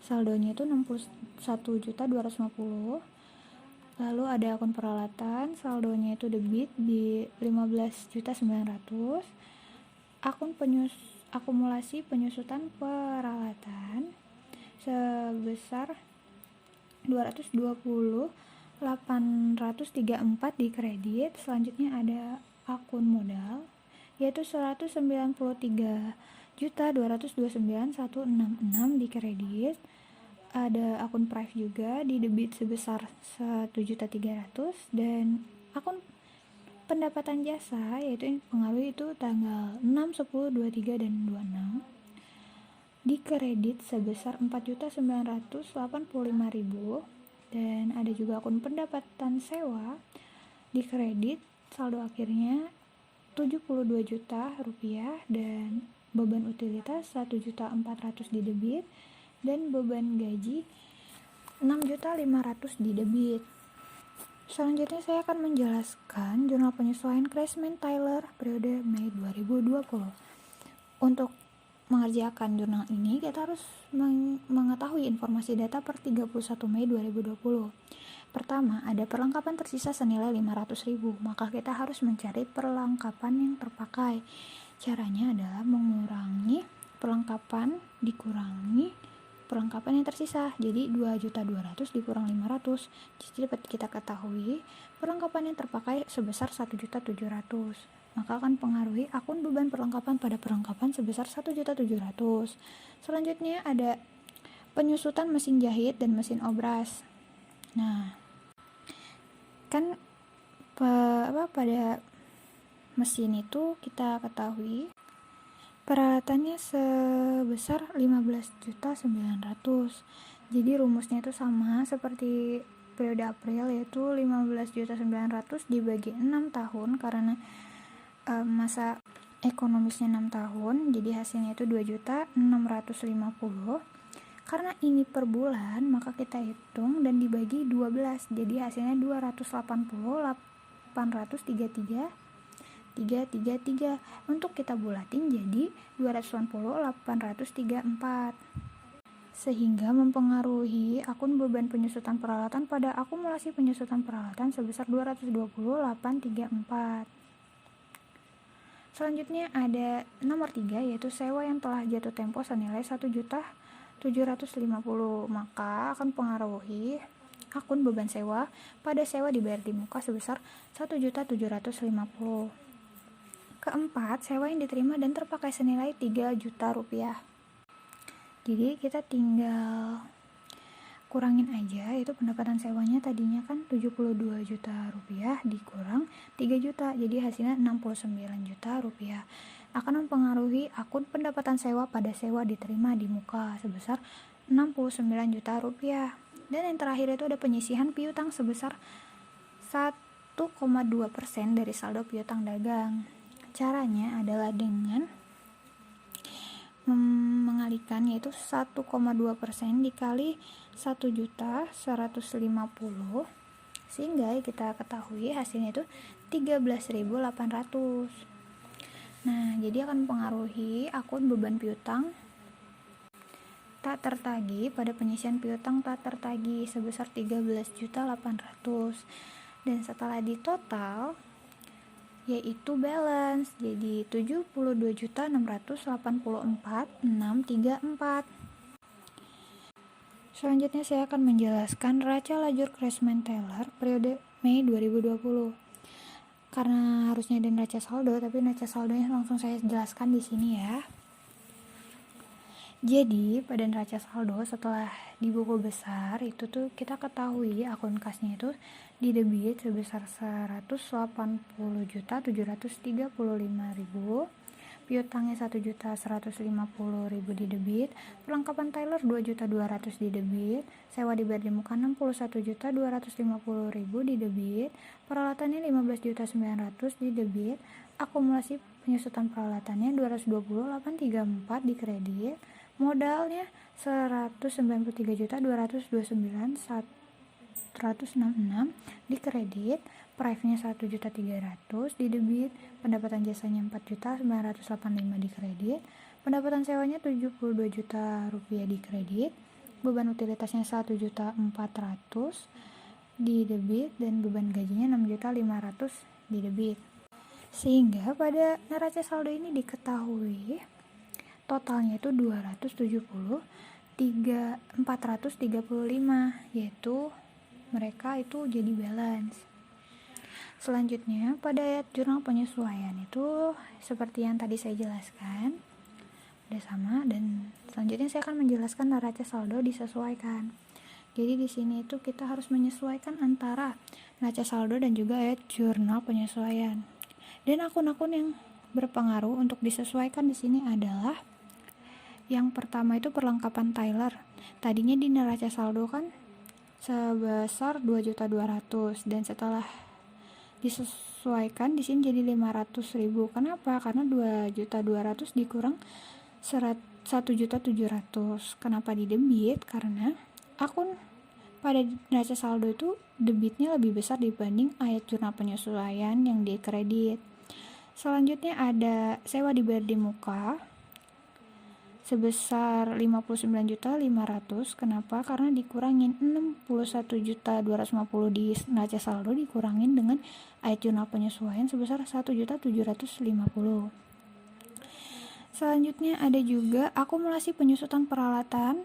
Saldonya itu 61.250.000. Lalu ada akun peralatan, saldonya itu debit di 15.900.000. Akun akumulasi penyusutan peralatan sebesar 220.834 di kredit. Selanjutnya ada akun modal yaitu 193.229.166 di kredit. Ada akun prive juga di debit sebesar 1.300.000, dan akun pendapatan jasa yaitu yang pengaruh itu tanggal 6, 10, 23, dan 26 di kredit sebesar 4.985.000. Dan ada juga akun pendapatan sewa di kredit, saldo akhirnya 72 juta rupiah, dan beban utilitas 1.400.000 di debit, dan beban gaji 6.500.000 di debit. Selanjutnya saya akan menjelaskan jurnal penyesuaian Craftsman Tailor periode Mei 2020. Untuk mengerjakan jurnal ini kita harus mengetahui informasi data per 31 Mei 2020. Pertama, ada perlengkapan tersisa senilai 500.000, maka kita harus mencari perlengkapan yang terpakai. Caranya adalah mengurangi perlengkapan dikurangi perlengkapan yang tersisa, jadi 2.200.000 dikurang 500. Jadi dapat kita ketahui perlengkapan yang terpakai sebesar 1.700.000, maka akan pengaruhi akun beban perlengkapan pada perlengkapan sebesar 1.700.000. Selanjutnya ada penyusutan mesin jahit dan mesin obras. Nah, kan pada mesin itu kita ketahui peralatannya sebesar 15.900.000. Jadi rumusnya itu sama seperti periode April, yaitu 15.900.000 dibagi 6 tahun karena masa ekonomisnya 6 tahun, jadi hasilnya itu 2.650.000. Karena ini per bulan, maka kita hitung dan dibagi 12, jadi hasilnya 280.833.333. Untuk kita bulatin jadi 280.834, sehingga mempengaruhi akun beban penyusutan peralatan pada akumulasi penyusutan peralatan sebesar 220.834. Selanjutnya ada nomor 3, yaitu sewa yang telah jatuh tempo senilai 1.750.000, maka akan pengaruhi akun beban sewa pada sewa dibayar di muka sebesar 1.750.000. Keempat, sewa yang diterima dan terpakai senilai 3 juta rupiah. Jadi kita tinggal kurangin aja, itu pendapatan sewanya tadinya kan 72 juta rupiah dikurang 3 juta, jadi hasilnya 69 juta rupiah. Akan mempengaruhi akun pendapatan sewa pada sewa diterima di muka sebesar 69 juta rupiah. Dan yang terakhir itu ada penyisihan piutang sebesar 1,2% dari saldo piutang dagang. Caranya adalah dengan mengalihkan, yaitu 1,2% dikali 1.150.000, sehingga kita ketahui hasilnya itu 13.800. Nah, jadi akan mempengaruhi akun beban piutang tak tertagih pada penyisihan piutang tak tertagih sebesar 13.800. Dan setelah ditotal yaitu balance. Jadi 72.684.634. Selanjutnya saya akan menjelaskan neraca lajur Craftsman-Taylor periode Mei 2020. Karena harusnya ada neraca saldo, tapi neraca saldonya langsung saya jelaskan di sini ya. Jadi pada neraca saldo setelah di buku besar itu tuh kita ketahui akun kasnya itu di debit sebesar 180.735.000, piutangnya 1.150.000 di debit, perlengkapan Taylor 2.200.000 di debit, sewa dibayar di muka 61.250.000 di debit, peralatannya 15.900.000 di debit, akumulasi penyusutan peralatannya 220.834 di kredit, modalnya 193.229.166 di kredit, price-nya 1.300.000 di debit, pendapatan jasanya 4.985.000 di kredit, pendapatan sewanya 72 juta rupiah di kredit, beban utilitasnya 1.400.000 di debit, dan beban gajinya 6.500.000 di debit. Sehingga pada neraca saldo ini diketahui totalnya itu 270.435, yaitu mereka itu jadi balance. Selanjutnya pada ayat jurnal penyesuaian itu seperti yang tadi saya jelaskan udah sama, dan selanjutnya saya akan menjelaskan neraca saldo disesuaikan. Jadi di sini itu kita harus menyesuaikan antara neraca saldo dan juga ayat jurnal penyesuaian. Dan akun-akun yang berpengaruh untuk disesuaikan di sini adalah yang pertama itu perlengkapan Taylor. Tadinya di neraca saldo kan sebesar 2.200.000, dan setelah disesuaikan di sini jadi 500.000. Kenapa? Karena 2.200.000 dikurang 1.700.000. Kenapa di debit? Karena akun pada neraca saldo itu debitnya lebih besar dibanding ayat jurnal penyesuaian yang di kredit. Selanjutnya ada sewa dibayar di muka sebesar 59.500.000. Kenapa? Karena dikurangin 61.250 di neraca saldo, dikurangin dengan ayat jurnal penyesuaian sebesar 1.750. Selanjutnya ada juga akumulasi penyusutan peralatan,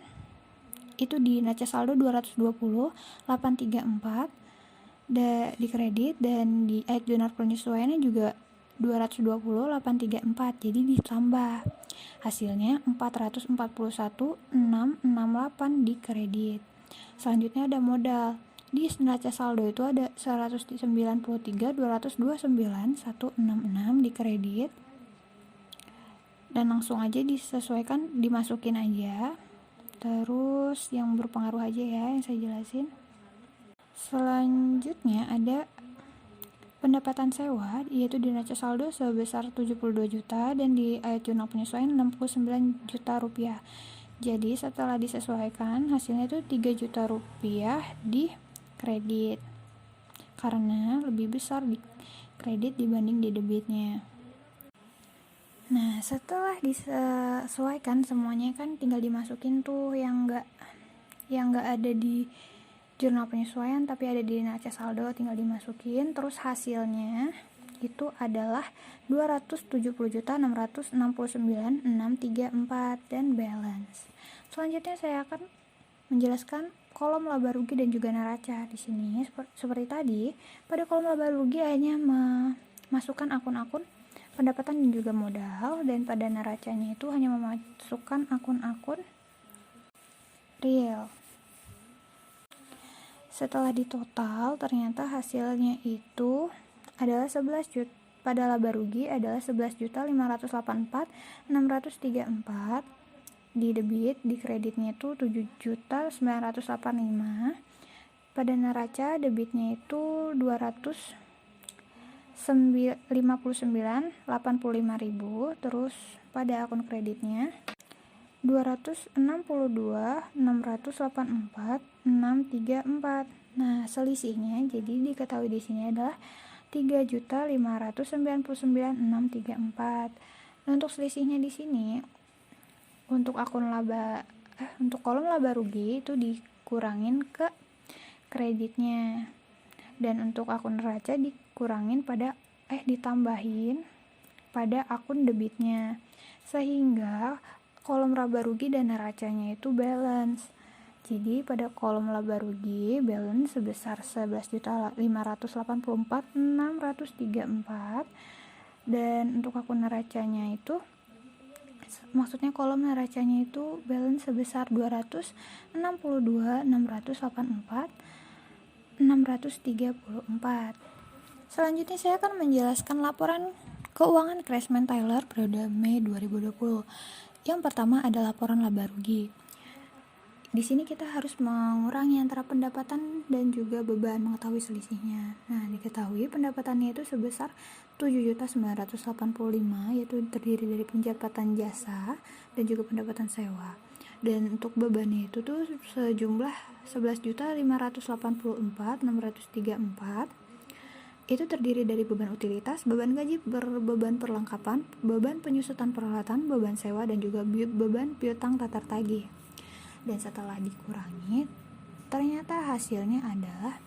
itu di neraca saldo 220.834 di kredit, dan di ayat jurnal penyesuaiannya juga 220.834, jadi ditambah hasilnya 441.668 di kredit. Selanjutnya ada modal. Di neraca saldo itu ada 193.229.166 di kredit, dan langsung aja disesuaikan, dimasukin aja. Terus yang berpengaruh aja ya yang saya jelasin. Selanjutnya ada pendapatan sewa, yaitu di neraca saldo sebesar 72 juta dan di ayat jurnal penyesuaian 69 juta rupiah. Jadi setelah disesuaikan hasilnya itu 3 juta rupiah di kredit, karena lebih besar di kredit dibanding di debitnya. Nah setelah disesuaikan semuanya kan tinggal dimasukin tuh yang nggak ada di jurnal penyesuaian tapi ada di neraca saldo, tinggal dimasukin. Terus hasilnya itu adalah 270.669.634 dan balance. Selanjutnya saya akan menjelaskan kolom laba rugi dan juga neraca. Di sini seperti tadi, pada kolom laba rugi hanya memasukkan akun-akun pendapatan dan juga modal, dan pada neracanya itu hanya memasukkan akun-akun real. Setelah ditotal ternyata hasilnya itu adalah 11 juta, pada laba rugi adalah 11.584.634 di debit, di kreditnya itu 7.985. Pada neraca debitnya itu 259.085.000, terus pada akun kreditnya 262.684.634. Nah, selisihnya jadi diketahui di sini adalah 3.599.634. Nah, untuk selisihnya di sini untuk untuk kolom laba rugi itu dikurangin ke kreditnya, dan untuk akun neraca dikurangin pada ditambahin pada akun debitnya, sehingga kolom laba rugi dan neracanya itu balance. Jadi pada kolom laba rugi balance sebesar 11.584.634, dan untuk akun neracanya itu, maksudnya kolom neracanya itu balance sebesar 262.684.634. Selanjutnya saya akan menjelaskan laporan keuangan Craftsman Tailor periode Mei 2020. Yang pertama ada laporan laba rugi. Di sini kita harus mengurangi antara pendapatan dan juga beban, mengetahui selisihnya. Nah, diketahui pendapatannya itu sebesar 7.985.000, yaitu terdiri dari pendapatan jasa dan juga pendapatan sewa. Dan untuk bebannya itu tuh sejumlah 11.584.634. Itu terdiri dari beban utilitas, beban gaji, beban perlengkapan, beban penyusutan peralatan, beban sewa, dan juga beban piutang tatar tagih. Dan setelah dikurangi, ternyata hasilnya adalah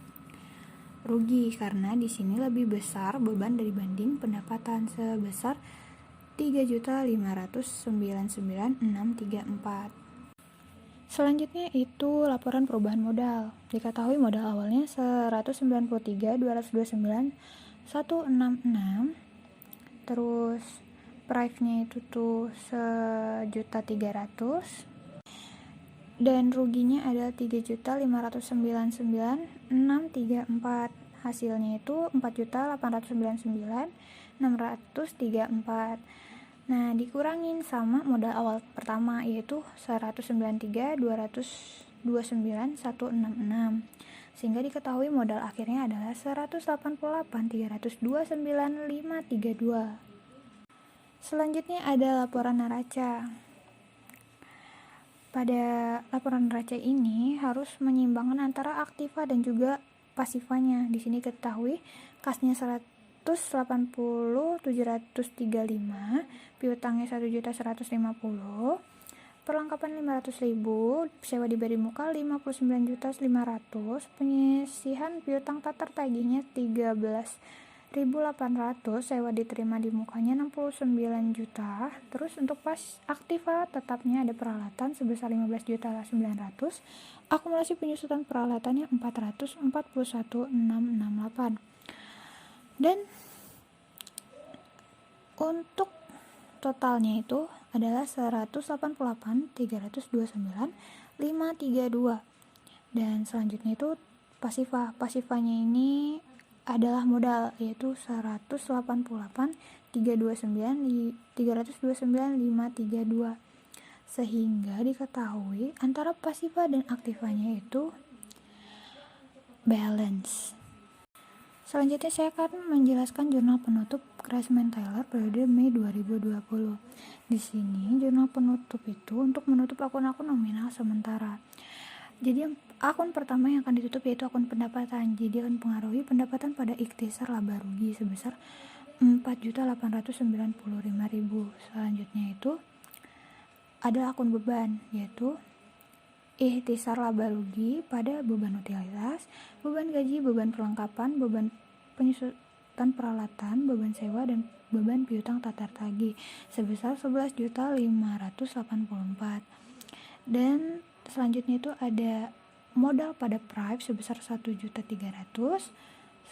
rugi, karena di sini lebih besar beban dibanding pendapatan sebesar 3.599.634. Selanjutnya itu laporan perubahan modal. Diketahui modal awalnya 193.229.166, terus price-nya itu tuh 1.300.000, dan ruginya adalah 3.599.634. Hasilnya itu 4.899.634. Nah, dikurangin sama modal awal pertama, yaitu 193.229.166, sehingga diketahui modal akhirnya adalah 188.329.532. Selanjutnya ada laporan neraca. Pada laporan neraca ini harus menyeimbangkan antara aktiva dan juga pasifanya. Di sini ketahui kasnya 180.735, piutangnya 1.150.000, perlengkapan 500.000, sewa diberi muka 59.500, penyisihan piutang tatar tagihnya 13.800, sewa diterima di mukanya 69 juta. Terus untuk pas aktiva tetapnya ada peralatan sebesar 15.900, akumulasi penyusutan peralatannya 441.668. Dan untuk totalnya itu adalah 188.329.532. Dan selanjutnya itu pasifanya ini adalah modal, yaitu 188.329.532, sehingga diketahui antara pasifa dan aktivanya itu balance. Selanjutnya saya akan menjelaskan jurnal penutup Craftsman Tailor periode Mei 2020. Di sini jurnal penutup itu untuk menutup akun-akun nominal sementara. Jadi akun pertama yang akan ditutup yaitu akun pendapatan. Jadi akan mempengaruhi pendapatan pada ikhtisar laba rugi sebesar 4.895.000. Selanjutnya itu ada akun beban, yaitu ikhtisar laba rugi pada beban utilitas, beban gaji, beban perlengkapan, beban penyusutan peralatan, beban sewa, dan beban piutang tatar tagih sebesar 11.584. Dan selanjutnya itu ada modal pada price sebesar 1.300.000.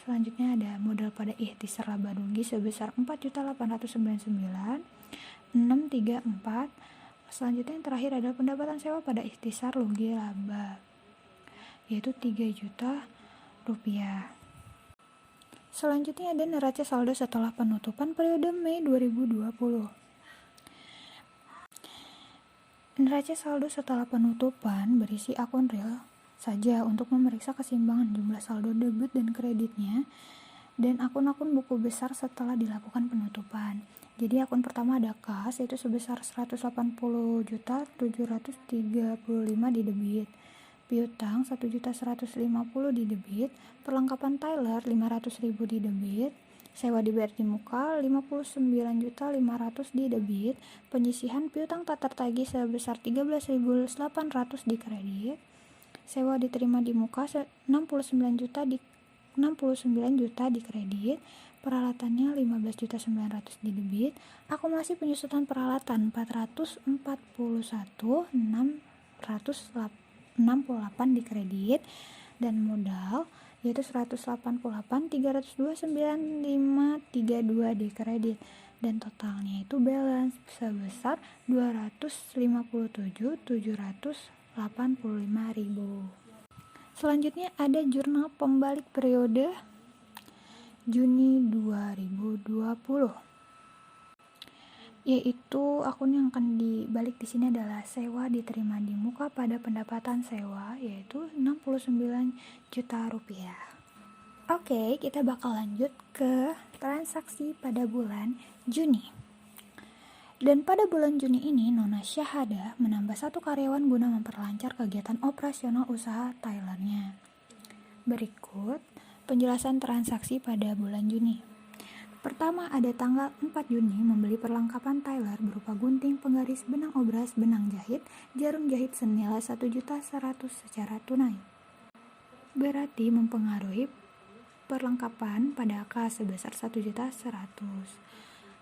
Selanjutnya ada modal pada ikhtisar laba rugi sebesar 4.899.634. Selanjutnya yang terakhir adalah pendapatan sewa pada ikhtisar rugi laba, yaitu 3 juta rupiah. Selanjutnya ada neraca saldo setelah penutupan periode Mei 2020. Neraca saldo setelah penutupan berisi akun real saja untuk memeriksa keseimbangan jumlah saldo debit dan kreditnya, dan akun-akun buku besar setelah dilakukan penutupan. Jadi akun pertama ada kas, yaitu sebesar 180.735 di debit, piutang 1.150.000 di debit, perlengkapan Tailor 500.000 di debit, sewa dibayar di muka 59.500 di debit, penyisihan piutang tatar tagih sebesar 13.800 di kredit, sewa diterima di muka 69 juta di kredit, peralatannya 15.900.000 di debit, akumulasi penyusutan peralatan 441.668 di kredit, dan modal yaitu 188.302.9532 di kredit, dan totalnya itu balance sebesar 257.785.000. Selanjutnya ada jurnal pembalik periode Juni 2020, yaitu akun yang akan dibalik di sini adalah sewa diterima di muka pada pendapatan sewa, yaitu 69 juta rupiah. Oke, kita bakal lanjut ke transaksi pada bulan Juni. Dan pada bulan Juni ini, Nona Syahada menambah 1 karyawan guna memperlancar kegiatan operasional usaha Thailandnya. Berikut penjelasan transaksi pada bulan Juni. Pertama, ada tanggal 4 Juni membeli perlengkapan Tyler berupa gunting, penggaris, benang obras, benang jahit, jarum jahit senilai 1.100.000 secara tunai. Berarti mempengaruhi perlengkapan pada kas sebesar 1.100.000.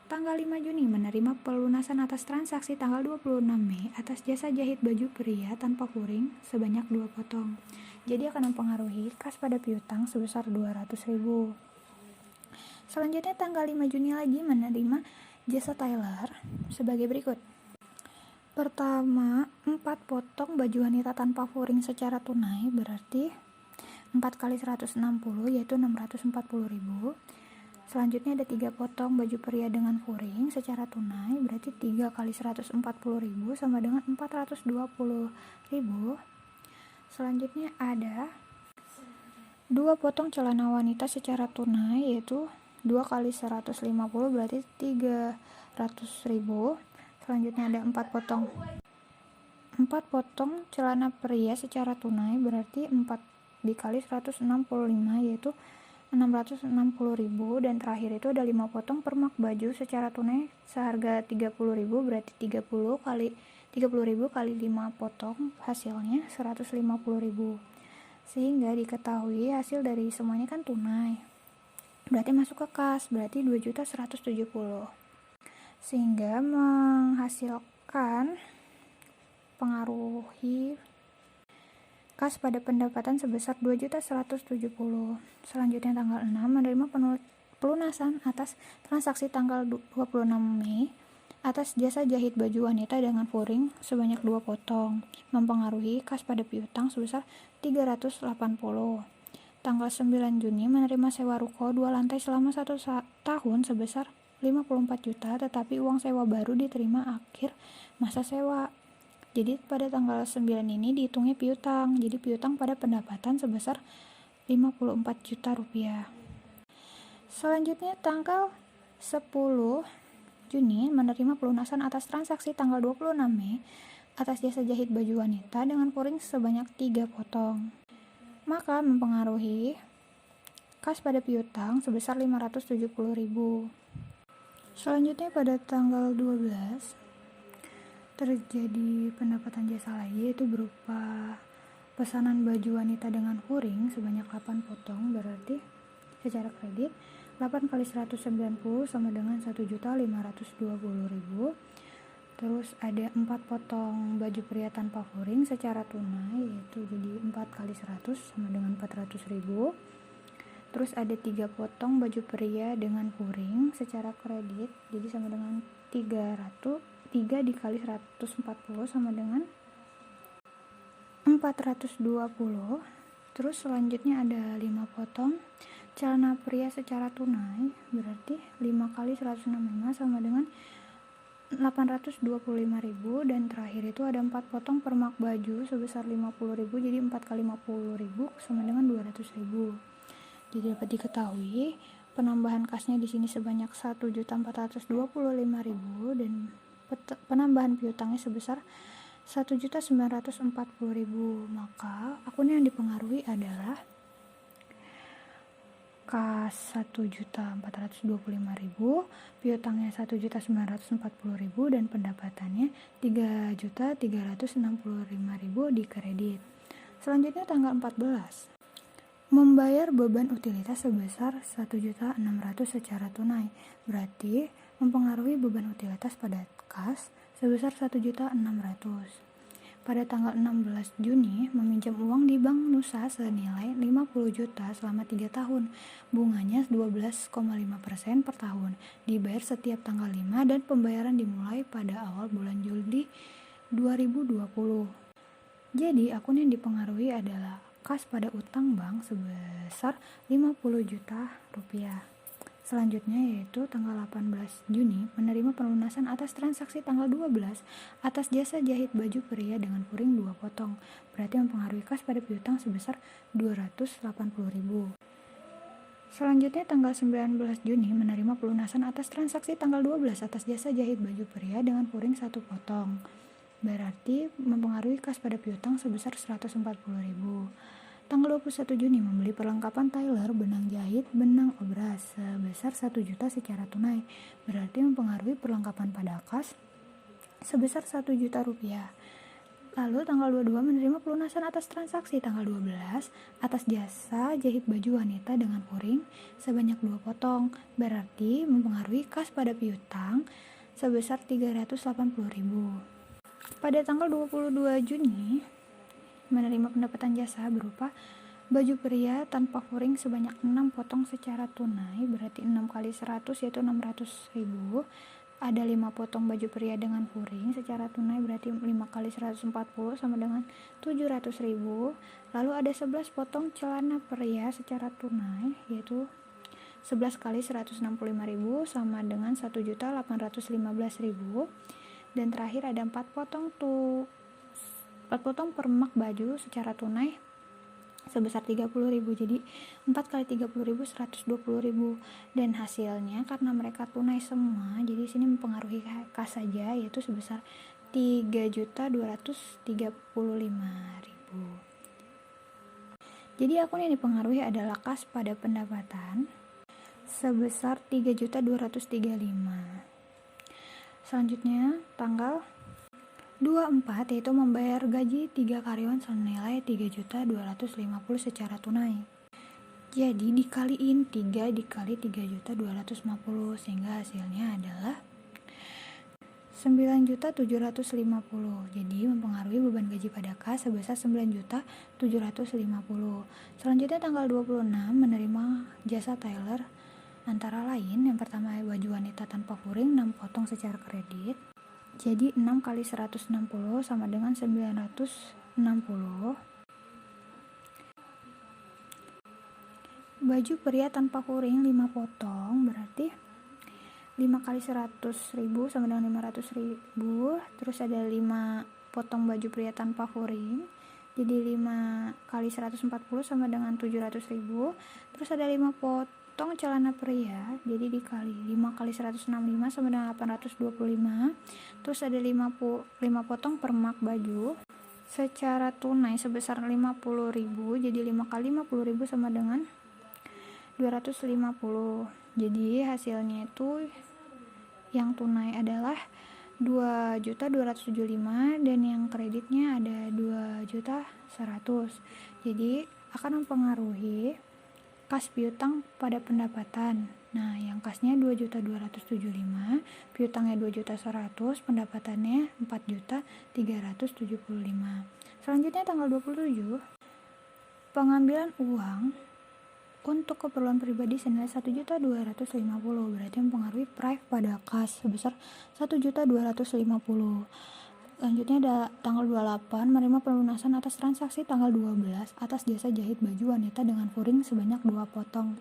Tanggal 5 Juni menerima pelunasan atas transaksi tanggal 26 Mei atas jasa jahit baju pria tanpa furing sebanyak 2 potong. Jadi akan mempengaruhi kas pada piutang sebesar 200.000. Selanjutnya tanggal 5 Juni lagi menerima jasa Tyler sebagai berikut. Pertama, 4 potong baju wanita tanpa furing secara tunai, berarti 4 kali 160 yaitu 640.000. Selanjutnya ada 3 potong baju pria dengan furing secara tunai, berarti 3 kali 140.000 sama dengan 420.000. Selanjutnya ada 2 potong celana wanita secara tunai, yaitu 2 kali 150 berarti 300.000. Selanjutnya ada 4 potong celana pria secara tunai, berarti 4 dikali 165 yaitu 660.000. Dan terakhir itu ada 5 potong permak baju secara tunai seharga 30.000, berarti 30.000 kali 5 potong hasilnya 150.000. Sehingga diketahui hasil dari semuanya kan tunai, berarti masuk ke kas, berarti 2.170.000. Sehingga menghasilkan pengaruhi kas pada pendapatan sebesar 2.170.000. Selanjutnya tanggal 6 menerima pelunasan atas transaksi tanggal 26 Mei atas jasa jahit baju wanita dengan furing sebanyak 2 potong, mempengaruhi kas pada piutang sebesar 380. Tanggal 9 Juni menerima sewa ruko 2 lantai selama 1 tahun sebesar 54 juta, tetapi uang sewa baru diterima akhir masa sewa. Jadi pada tanggal 9 ini dihitungnya piutang, jadi piutang pada pendapatan sebesar 54 juta rupiah. Selanjutnya tanggal 10 Juni menerima pelunasan atas transaksi tanggal 26 Mei atas jasa jahit baju wanita dengan furing sebanyak 3 potong. Maka mempengaruhi kas pada piutang sebesar 570.000. Selanjutnya pada tanggal 12 terjadi pendapatan jasa lagi, yaitu berupa pesanan baju wanita dengan furing sebanyak 8 potong, berarti secara kredit 8 kali 190 sama dengan 1.520.000. Terus ada 4 potong baju pria tanpa furing secara tunai, yaitu jadi 4 kali 100 sama dengan 400.000. Terus ada 3 potong baju pria dengan furing secara kredit, jadi sama dengan 3 dikali 140 sama dengan 420. Terus selanjutnya ada 5 potong celana pria secara tunai, berarti 5 kali 165 sama dengan 825.000. Dan terakhir itu ada 4 potong permak baju sebesar 50.000, jadi 4 kali 50.000 sama dengan 200.000. Jadi dapat diketahui penambahan kasnya di sini sebanyak 1.425.000 dan penambahan piutangnya sebesar 1.940.000. Maka akun yang dipengaruhi adalah kas 1.425.000, piutangnya 1.940.000 dan pendapatannya 3.365.000 di kredit. Selanjutnya tanggal 14 Membayar beban utilitas sebesar 1.600.000 secara tunai, berarti mempengaruhi beban utilitas pada kas sebesar 1.600.000. Pada tanggal 16 Juni, meminjam uang di Bank Nusa senilai 50 juta selama 3 tahun. Bunganya 12,5% per tahun, dibayar setiap tanggal 5 dan pembayaran dimulai pada awal bulan Juli 2020. Jadi, akun yang dipengaruhi adalah kas pada utang bank sebesar 50 juta rupiah. Selanjutnya yaitu tanggal 18 Juni menerima pelunasan atas transaksi tanggal 12 atas jasa jahit baju pria dengan puring 2 potong. Berarti mempengaruhi kas pada piutang sebesar 280.000. Selanjutnya tanggal 19 Juni menerima pelunasan atas transaksi tanggal 12 atas jasa jahit baju pria dengan puring 1 potong. Berarti mempengaruhi kas pada piutang sebesar 140.000. Tanggal 21 Juni membeli perlengkapan tailor, benang jahit, benang obras sebesar 1 juta secara tunai. Berarti mempengaruhi perlengkapan pada kas sebesar 1 juta rupiah. Lalu tanggal 22 menerima pelunasan atas transaksi tanggal 12 atas jasa jahit baju wanita dengan puring sebanyak 2 potong. Berarti mempengaruhi kas pada piutang sebesar 380.000. Pada tanggal 22 Juni menerima pendapatan jasa berupa baju pria tanpa puring sebanyak 6 potong secara tunai, berarti 6 kali 100 yaitu 600.000. Ada 5 potong baju pria dengan puring secara tunai, berarti 5 kali 140 sama dengan 700.000. Lalu ada 11 potong celana pria secara tunai, yaitu 11 kali 165.000 sama dengan 1.815.000. Dan terakhir ada 4 potong permak baju secara tunai sebesar 30.000. Jadi 4 kali 30.000 120.000. Dan hasilnya karena mereka tunai semua, jadi sini mempengaruhi kas saja yaitu sebesar 3.235.000. Jadi akun yang dipengaruhi adalah kas pada pendapatan sebesar 3.235.000. Selanjutnya tanggal 24 yaitu membayar gaji 3 karyawan senilai 3.250.000 secara tunai. Jadi dikaliin 3 dikali 3.250 sehingga hasilnya adalah 9.750. Jadi mempengaruhi beban gaji pada kas sebesar 9.750. Selanjutnya tanggal 26 menerima jasa tailor antara lain yang pertama baju wanita tanpa puring 6 potong secara kredit. Jadi 6 kali 160 sama dengan 960. Baju pria tanpa puring 5 potong berarti 5 kali 100.000 sama dengan 500.000. Terus ada 5 potong baju pria tanpa puring. Jadi 5 kali 140 sama dengan 700.000. Terus ada 5 potong celana pria, jadi dikali 5 kali 165 sama dengan 825. Terus ada 5 potong permak baju secara tunai sebesar 50.000. Jadi 5 kali 50.000 sama dengan 250. Jadi hasilnya itu yang tunai adalah 2.275 dan yang kreditnya ada 2.100.000. Jadi akan mempengaruhi kas piutang pada pendapatan. Nah, yang kasnya 2.275, piutangnya 2.100.000, pendapatannya 4.375. Selanjutnya tanggal 27, pengambilan uang untuk keperluan pribadi senilai 1.250, berarti mempengaruhi prive pada kas sebesar 1.250. Selanjutnya ada tanggal 28 menerima pelunasan atas transaksi tanggal 12 atas jasa jahit baju wanita dengan puring sebanyak 2 potong.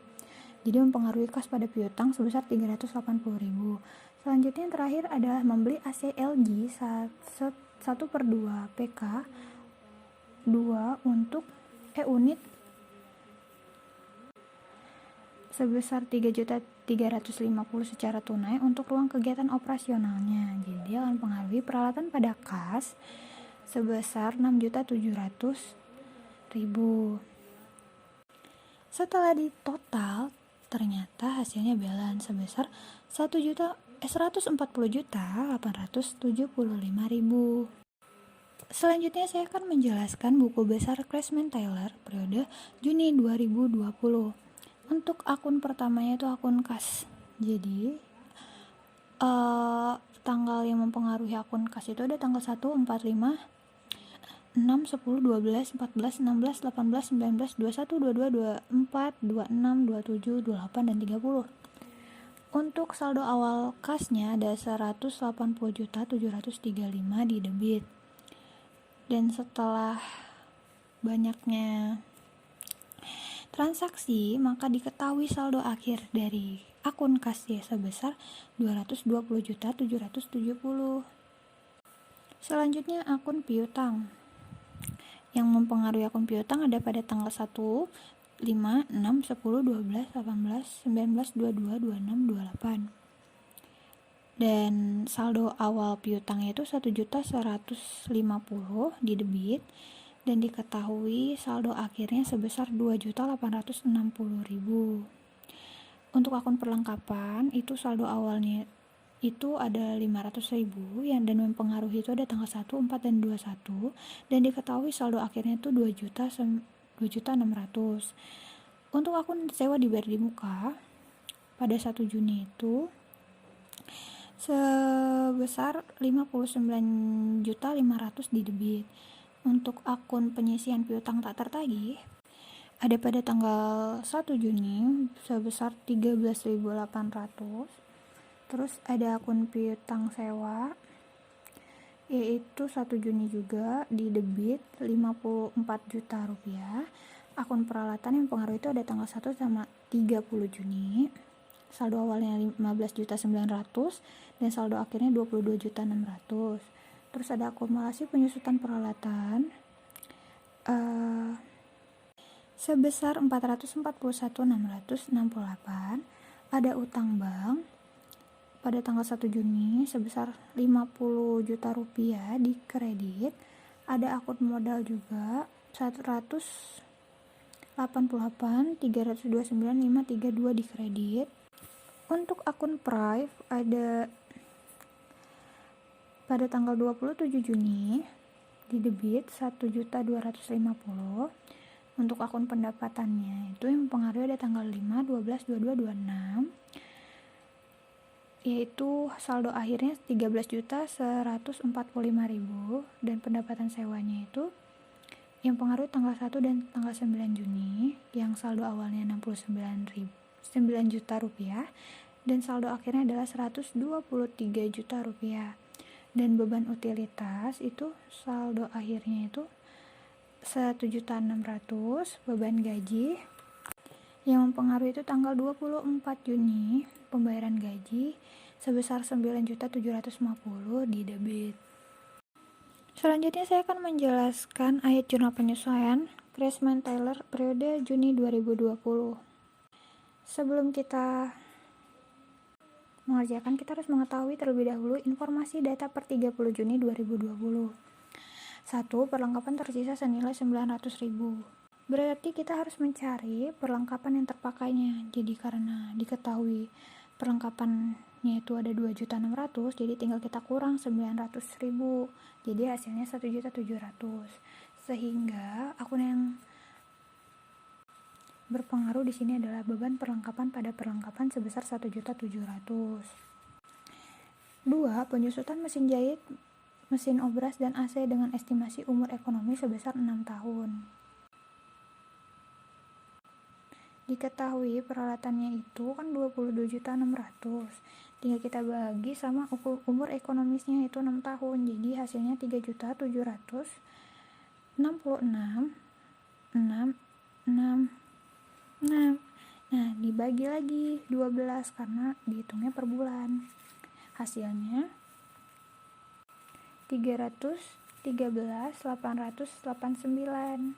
Jadi mempengaruhi kas pada piutang sebesar 380.000. Selanjutnya yang terakhir adalah membeli AC LG 1/2 PK 2 untuk unit sebesar 3.350 secara tunai untuk ruang kegiatan operasionalnya. Jadi akan mempengaruhi peralatan pada kas sebesar 6.700.000. Setelah ditotal, ternyata hasilnya balance sebesar 140.875.000. Selanjutnya saya akan menjelaskan buku besar Craftsman Tailor periode Juni 2020. Untuk akun pertamanya itu akun kas. Jadi tanggal yang mempengaruhi akun kas itu ada tanggal 1, 4, 5, 6, 10, 12, 14, 16, 18, 19, 21, 22, 24, 26, 27, 28, dan 30. Untuk saldo awal kasnya ada 180.735 di debit. Dan setelah banyaknya transaksi, maka diketahui saldo akhir dari akun kas sebesar 220.770. Selanjutnya akun piutang. Yang mempengaruhi akun piutang ada pada tanggal 1, 5, 6, 10, 12, 18, 19, 22, 26, 28. Dan saldo awal piutangnya itu 1.150 di debit, dan diketahui saldo akhirnya sebesar 2.860.000. Untuk akun perlengkapan itu saldo awalnya itu ada 500.000 yang dan mempengaruhi itu ada tanggal 1, 4, dan 21, dan diketahui saldo akhirnya itu 2.600.000. Untuk akun sewa dibayar di muka pada 1 Juni itu sebesar 59.500.000 di debit. Untuk akun penyisian piutang tak tertagih ada pada tanggal 1 Juni sebesar 13.800. Terus ada akun piutang sewa yaitu 1 Juni juga di debit 54 juta rupiah. Akun peralatan yang pengaruh itu ada tanggal 1 sama 30 Juni. Saldo awalnya 15.900.000 dan saldo akhirnya 22.600.000. Terus ada akumulasi penyusutan peralatan sebesar 441.668. Ada utang bank pada tanggal 1 Juni sebesar 50 juta rupiah di kredit. Ada akun modal juga 188.329.532 di kredit. Untuk akun Prive ada pada tanggal 27 Juni di debit 1.250.000. Untuk akun pendapatannya itu yang mempengaruhi ada tanggal 5, 12, 22, 26, yaitu saldo akhirnya 13.145.000, dan pendapatan sewanya itu yang pengaruhi tanggal 1 dan tanggal 9 Juni yang saldo awalnya 9 juta rupiah dan saldo akhirnya adalah 123 juta rupiah. Dan beban utilitas itu saldo akhirnya itu 1.600.000. Beban gaji yang mempengaruhi itu tanggal 24 Juni pembayaran gaji sebesar 9.750 di debit. Selanjutnya saya akan menjelaskan ayat jurnal penyesuaian Craftsman Tailor periode Juni 2020. Sebelum kita mengerjakan, kita harus mengetahui terlebih dahulu informasi data per 30 Juni 2020. 1. Perlengkapan tersisa senilai 900.000. Berarti kita harus mencari perlengkapan yang terpakainya. Jadi karena diketahui perlengkapannya itu ada 2.600.000, jadi tinggal kita kurang 900.000. Jadi hasilnya 1.700.000. Sehingga akun yang berpengaruh di sini adalah beban perlengkapan pada perlengkapan sebesar 1.700.000. 2. Penyusutan mesin jahit, mesin obras, dan AC dengan estimasi umur ekonomi sebesar 6 tahun. Diketahui peralatannya itu kan 22.600.000. Tinggal kita bagi sama umur ekonomisnya itu 6 tahun. Jadi hasilnya 3.766.666. Nah, dibagi lagi 12 karena dihitungnya per bulan. Hasilnya 313.889.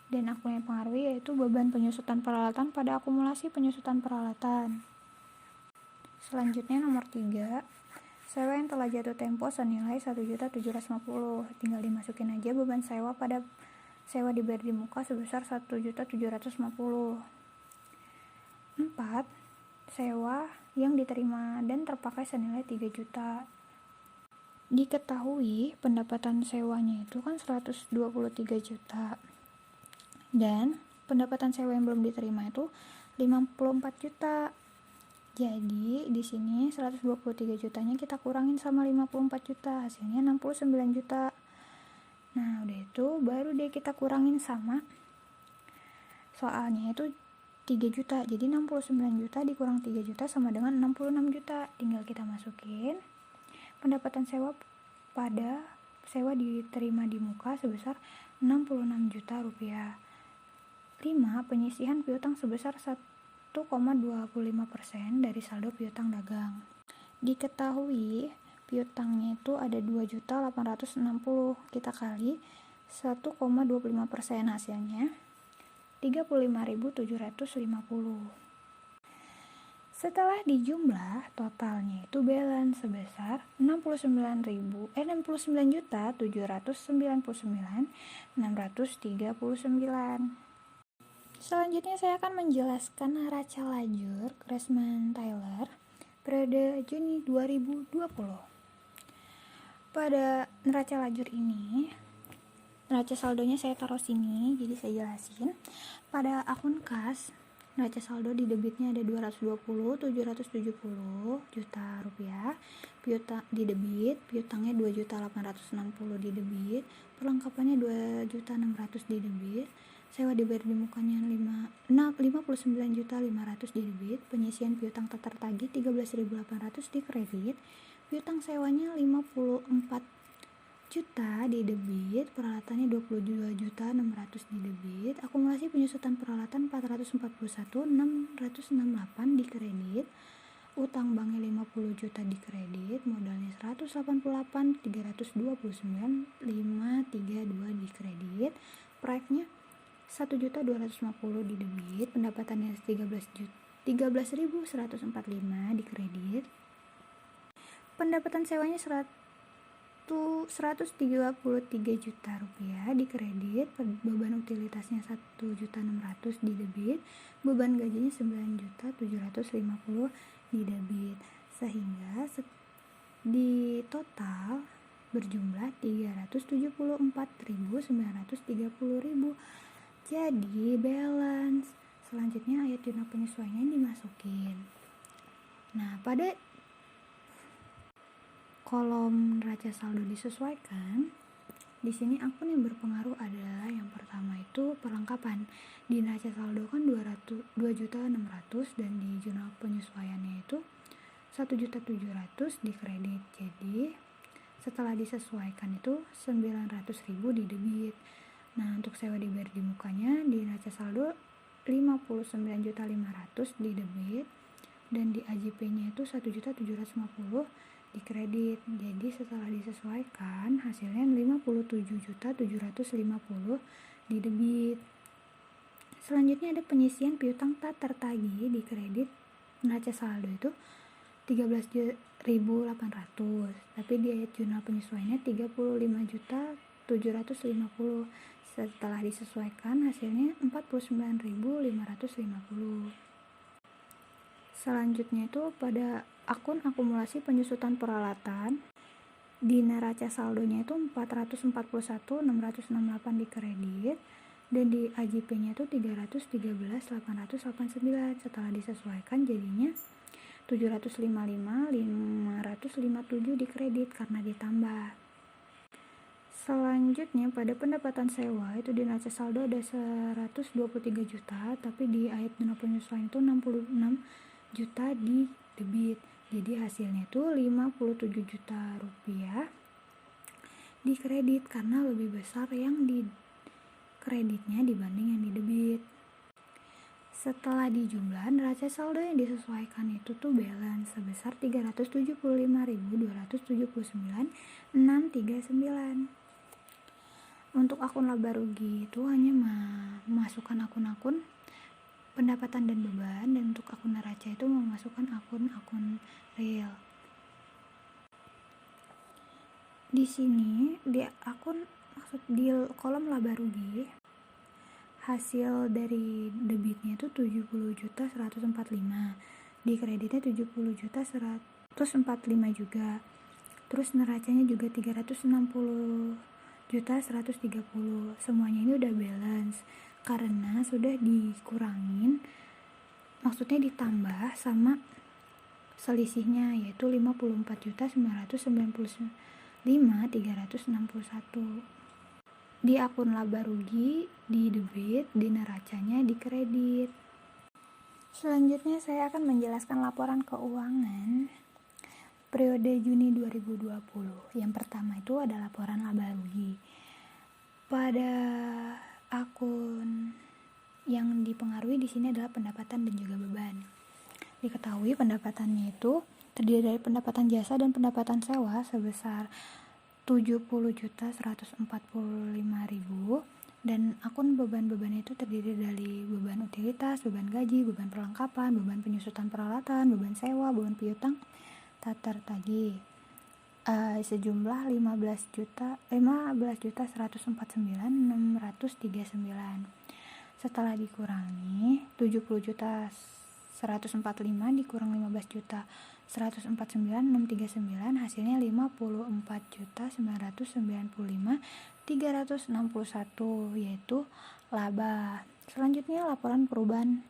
Dan akun yang pengaruhi yaitu beban penyusutan peralatan pada akumulasi penyusutan peralatan. Selanjutnya nomor 3, sewa yang telah jatuh tempo senilai 1.750. Tinggal dimasukin aja beban sewa pada sewa dibayar di muka sebesar 1.750. 4. Sewa yang diterima dan terpakai senilai 3 juta. Diketahui pendapatan sewanya itu kan 123 juta dan pendapatan sewa yang belum diterima itu 54 juta. Jadi di sini 123 jutanya kita kurangin sama 54 juta, hasilnya 69 juta. Nah, udah itu baru deh kita kurangin sama soalnya itu 3 juta. Jadi 69 juta dikurang 3 juta sama dengan 66 juta. Tinggal kita masukin pendapatan sewa pada sewa diterima di muka sebesar 66 juta rupiah. 5. Penyisihan piutang sebesar 1,25% dari saldo piutang dagang. Diketahui piutangnya itu ada 2.860, kita kali 1,25%, hasilnya 35.750. Setelah dijumlah, totalnya itu balance sebesar 69.799.639. Selanjutnya saya akan menjelaskan neraca lajur Craftsman Tailor periode Juni 2020. Pada neraca lajur ini, neraca saldonya saya taruh sini, jadi saya jelasin. Pada akun kas, neraca saldo di debitnya ada 220.770 juta rupiah, piutang di debit, piutangnya 2.860 di debit, perlengkapannya 2.600 di debit, sewa dibayar di mukanya 59.500 di debit, penyisian piutang tak tertagih 13.800 di kredit, piutang sewanya 54 juta di debit, peralatannya 22.600 di debit, akumulasi penyusutan peralatan 441.668 di kredit, utang banknya 50 juta di kredit, modalnya 188.329.532 di kredit, proyeknya 1.250 di debit, pendapatannya 13.145 di kredit, pendapatan sewanya 133 juta rupiah di kredit, beban utilitasnya 1.600 di debit, beban gajinya 9.750 di debit, sehingga di total berjumlah 374.930.000. Jadi balance. Selanjutnya ayat jurnal penyesuaian dimasukin. Nah, pada kolom neraca saldo disesuaikan, di sini akun yang berpengaruh adalah yang pertama itu perlengkapan. Di neraca saldo kan 2.600.000 dan di jurnal penyesuaiannya itu 1.700.000 di kredit. Jadi setelah disesuaikan itu 900.000 di debit. Nah, untuk sewa dibayar di mukanya di neraca saldo 59.500 di debit dan di AJP-nya itu 1.750 di kredit. Jadi setelah disesuaikan hasilnya 57.750 di debit. Selanjutnya ada penyisian piutang tak tertagih di kredit neraca saldo itu 13.800, tapi di ayat jurnal penyesuaiannya 35.750. Setelah disesuaikan hasilnya 49.550. Selanjutnya itu pada akun akumulasi penyusutan peralatan, di neraca saldonya itu 441.668 di kredit dan di AJP-nya itu 313.889. Setelah disesuaikan jadinya 755.557 di kredit karena ditambah. Selanjutnya pada pendapatan sewa itu di neraca saldo ada 123 juta, tapi di ayat jurnal penyesuaian itu 66 juta di debit. Jadi hasilnya itu 57 juta rupiah di kredit karena lebih besar yang di kreditnya dibanding yang di debit. Setelah dijumlah, neraca saldo yang disesuaikan itu tuh balance sebesar 375.279.639. Untuk akun laba rugi itu hanya memasukkan akun-akun pendapatan dan beban, dan untuk akun neraca itu memasukkan akun-akun real. Di sini di kolom laba rugi hasil dari debitnya itu 70.145, di kreditnya 70.145 juga. Terus neracanya juga 360.130.000. Semuanya ini udah balance karena sudah dikurangin, maksudnya ditambah sama selisihnya, yaitu 54.995.361 di akun laba rugi, di debit, di neracanya di kredit. Selanjutnya saya akan menjelaskan laporan keuangan periode Juni 2020. Yang pertama itu ada laporan laba rugi. Pada akun yang dipengaruhi di sini adalah pendapatan dan juga beban. Diketahui pendapatannya itu terdiri dari pendapatan jasa dan pendapatan sewa sebesar 70.145.000, dan akun beban-beban itu terdiri dari beban utilitas, beban gaji, beban perlengkapan, beban penyusutan peralatan, beban sewa, beban piutang tak tertagih sejumlah 15.149.639. Setelah dikurangi 70.145 dikurang 15.149.639, hasilnya 54.995.361, yaitu laba. Selanjutnya laporan perubahan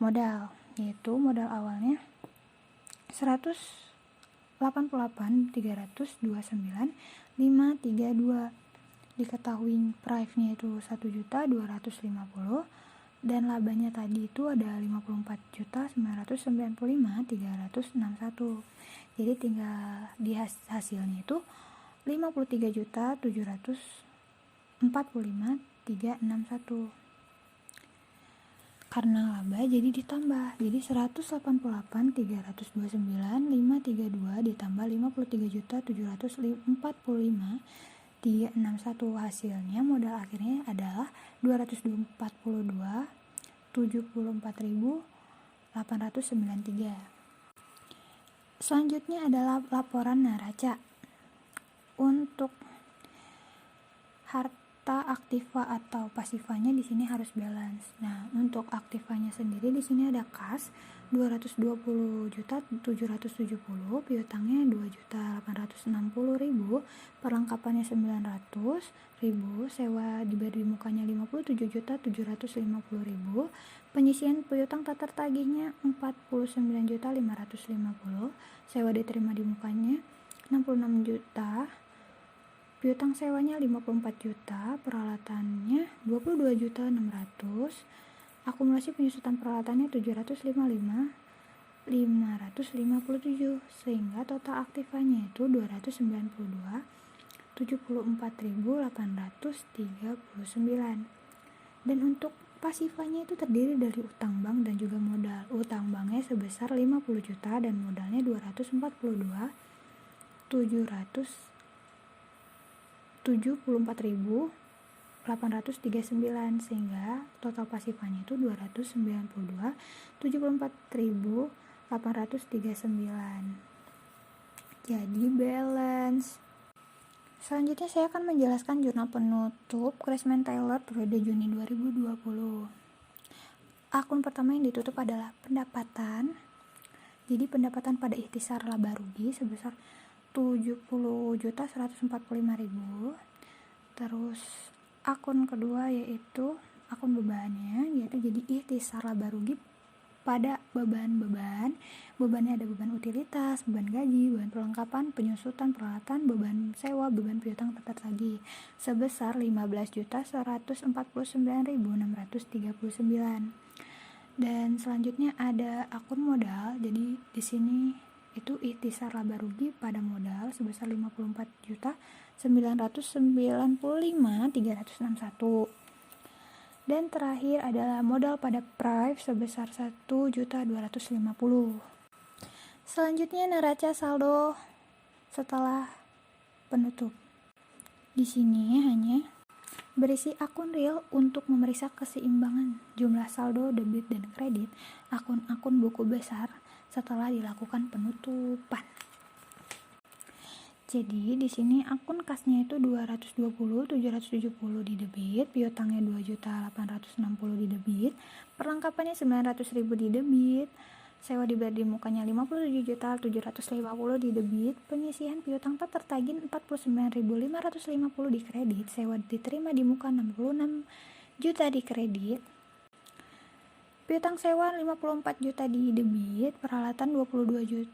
modal, yaitu modal awalnya 188.329.532. Diketahui price-nya itu 1.250.000 dan labanya tadi itu ada 54.995.361. Jadi tinggal di hasilnya itu 53.745.361. Karena laba jadi ditambah, jadi 188.329.532 ditambah 53.745.361. Hasilnya modal akhirnya adalah 242.074.893. Selanjutnya adalah laporan neraca. Untuk harta aktiva atau pasifanya di sini harus balance. Nah, untuk aktivanya sendiri di sini ada kas 220.770, piutangnya 2.860.000, perlengkapannya 900.000, sewa diberi mukanya 57.750.000, penyisian piutang tak tertagihnya 49.550, sewa diterima di mukanya 66 juta, piutang sewanya 54 juta, peralatannya 22.600, akumulasi penyusutan peralatannya 755.557, sehingga total aktifanya itu 292.74.839. Dan untuk pasifanya itu terdiri dari utang bank dan juga modal. Utang banknya sebesar 50 juta dan modalnya 242.774.839, sehingga total pasifanya itu 292.074.839. Jadi balance. Selanjutnya saya akan menjelaskan jurnal penutup Craftsman Tailor periode Juni 2020. Akun pertama yang ditutup adalah pendapatan. Jadi pendapatan pada ikhtisar laba rugi sebesar 70.145.000. Terus akun kedua yaitu akun bebannya, yaitu jadi ikhtisar laba rugi pada bebannya ada beban utilitas, beban gaji, beban perlengkapan, penyusutan peralatan, beban sewa, beban piutang tak tertagih sebesar 15.149.639. Dan selanjutnya ada akun modal. Jadi di sini itu ikhtisar laba rugi pada modal sebesar 54.995.361. Dan terakhir adalah modal pada price sebesar 1.250. Selanjutnya neraca saldo setelah penutup. Di sini hanya berisi akun real untuk memeriksa keseimbangan jumlah saldo debit dan kredit akun-akun buku besar setelah dilakukan penutupan. Jadi di sini akun kasnya itu 220.770 di debit, piutangnya 2.860 di debit, perlengkapannya 900.000 di debit, Sewa dibayar di mukanya 57.750 di debit, penyisihan piutang tak tertagih 49.550 di kredit, sewa diterima di muka 66 juta di kredit, piutang sewa 54 juta di debit, peralatan 22.600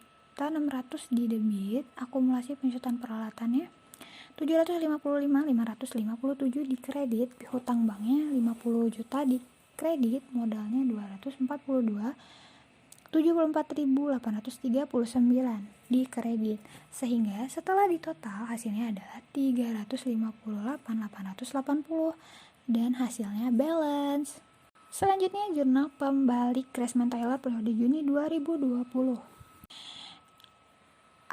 di debit, akumulasi penjutaan peralatannya 755.557 di kredit, hutang banknya 50 juta di kredit, modalnya 244.839 di kredit, sehingga setelah ditotal hasilnya adalah 358.880 dan hasilnya balance. Selanjutnya jurnal pembalik Crashman Taylor periode Juni 2020.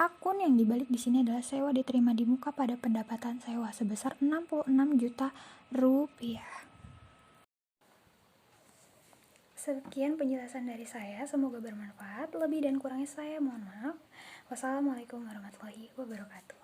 Akun yang dibalik di sini adalah sewa diterima di muka pada pendapatan sewa sebesar 66 juta rupiah. Sekian penjelasan dari saya, semoga bermanfaat. Lebih dan kurangnya saya mohon maaf. Wassalamualaikum warahmatullahi wabarakatuh.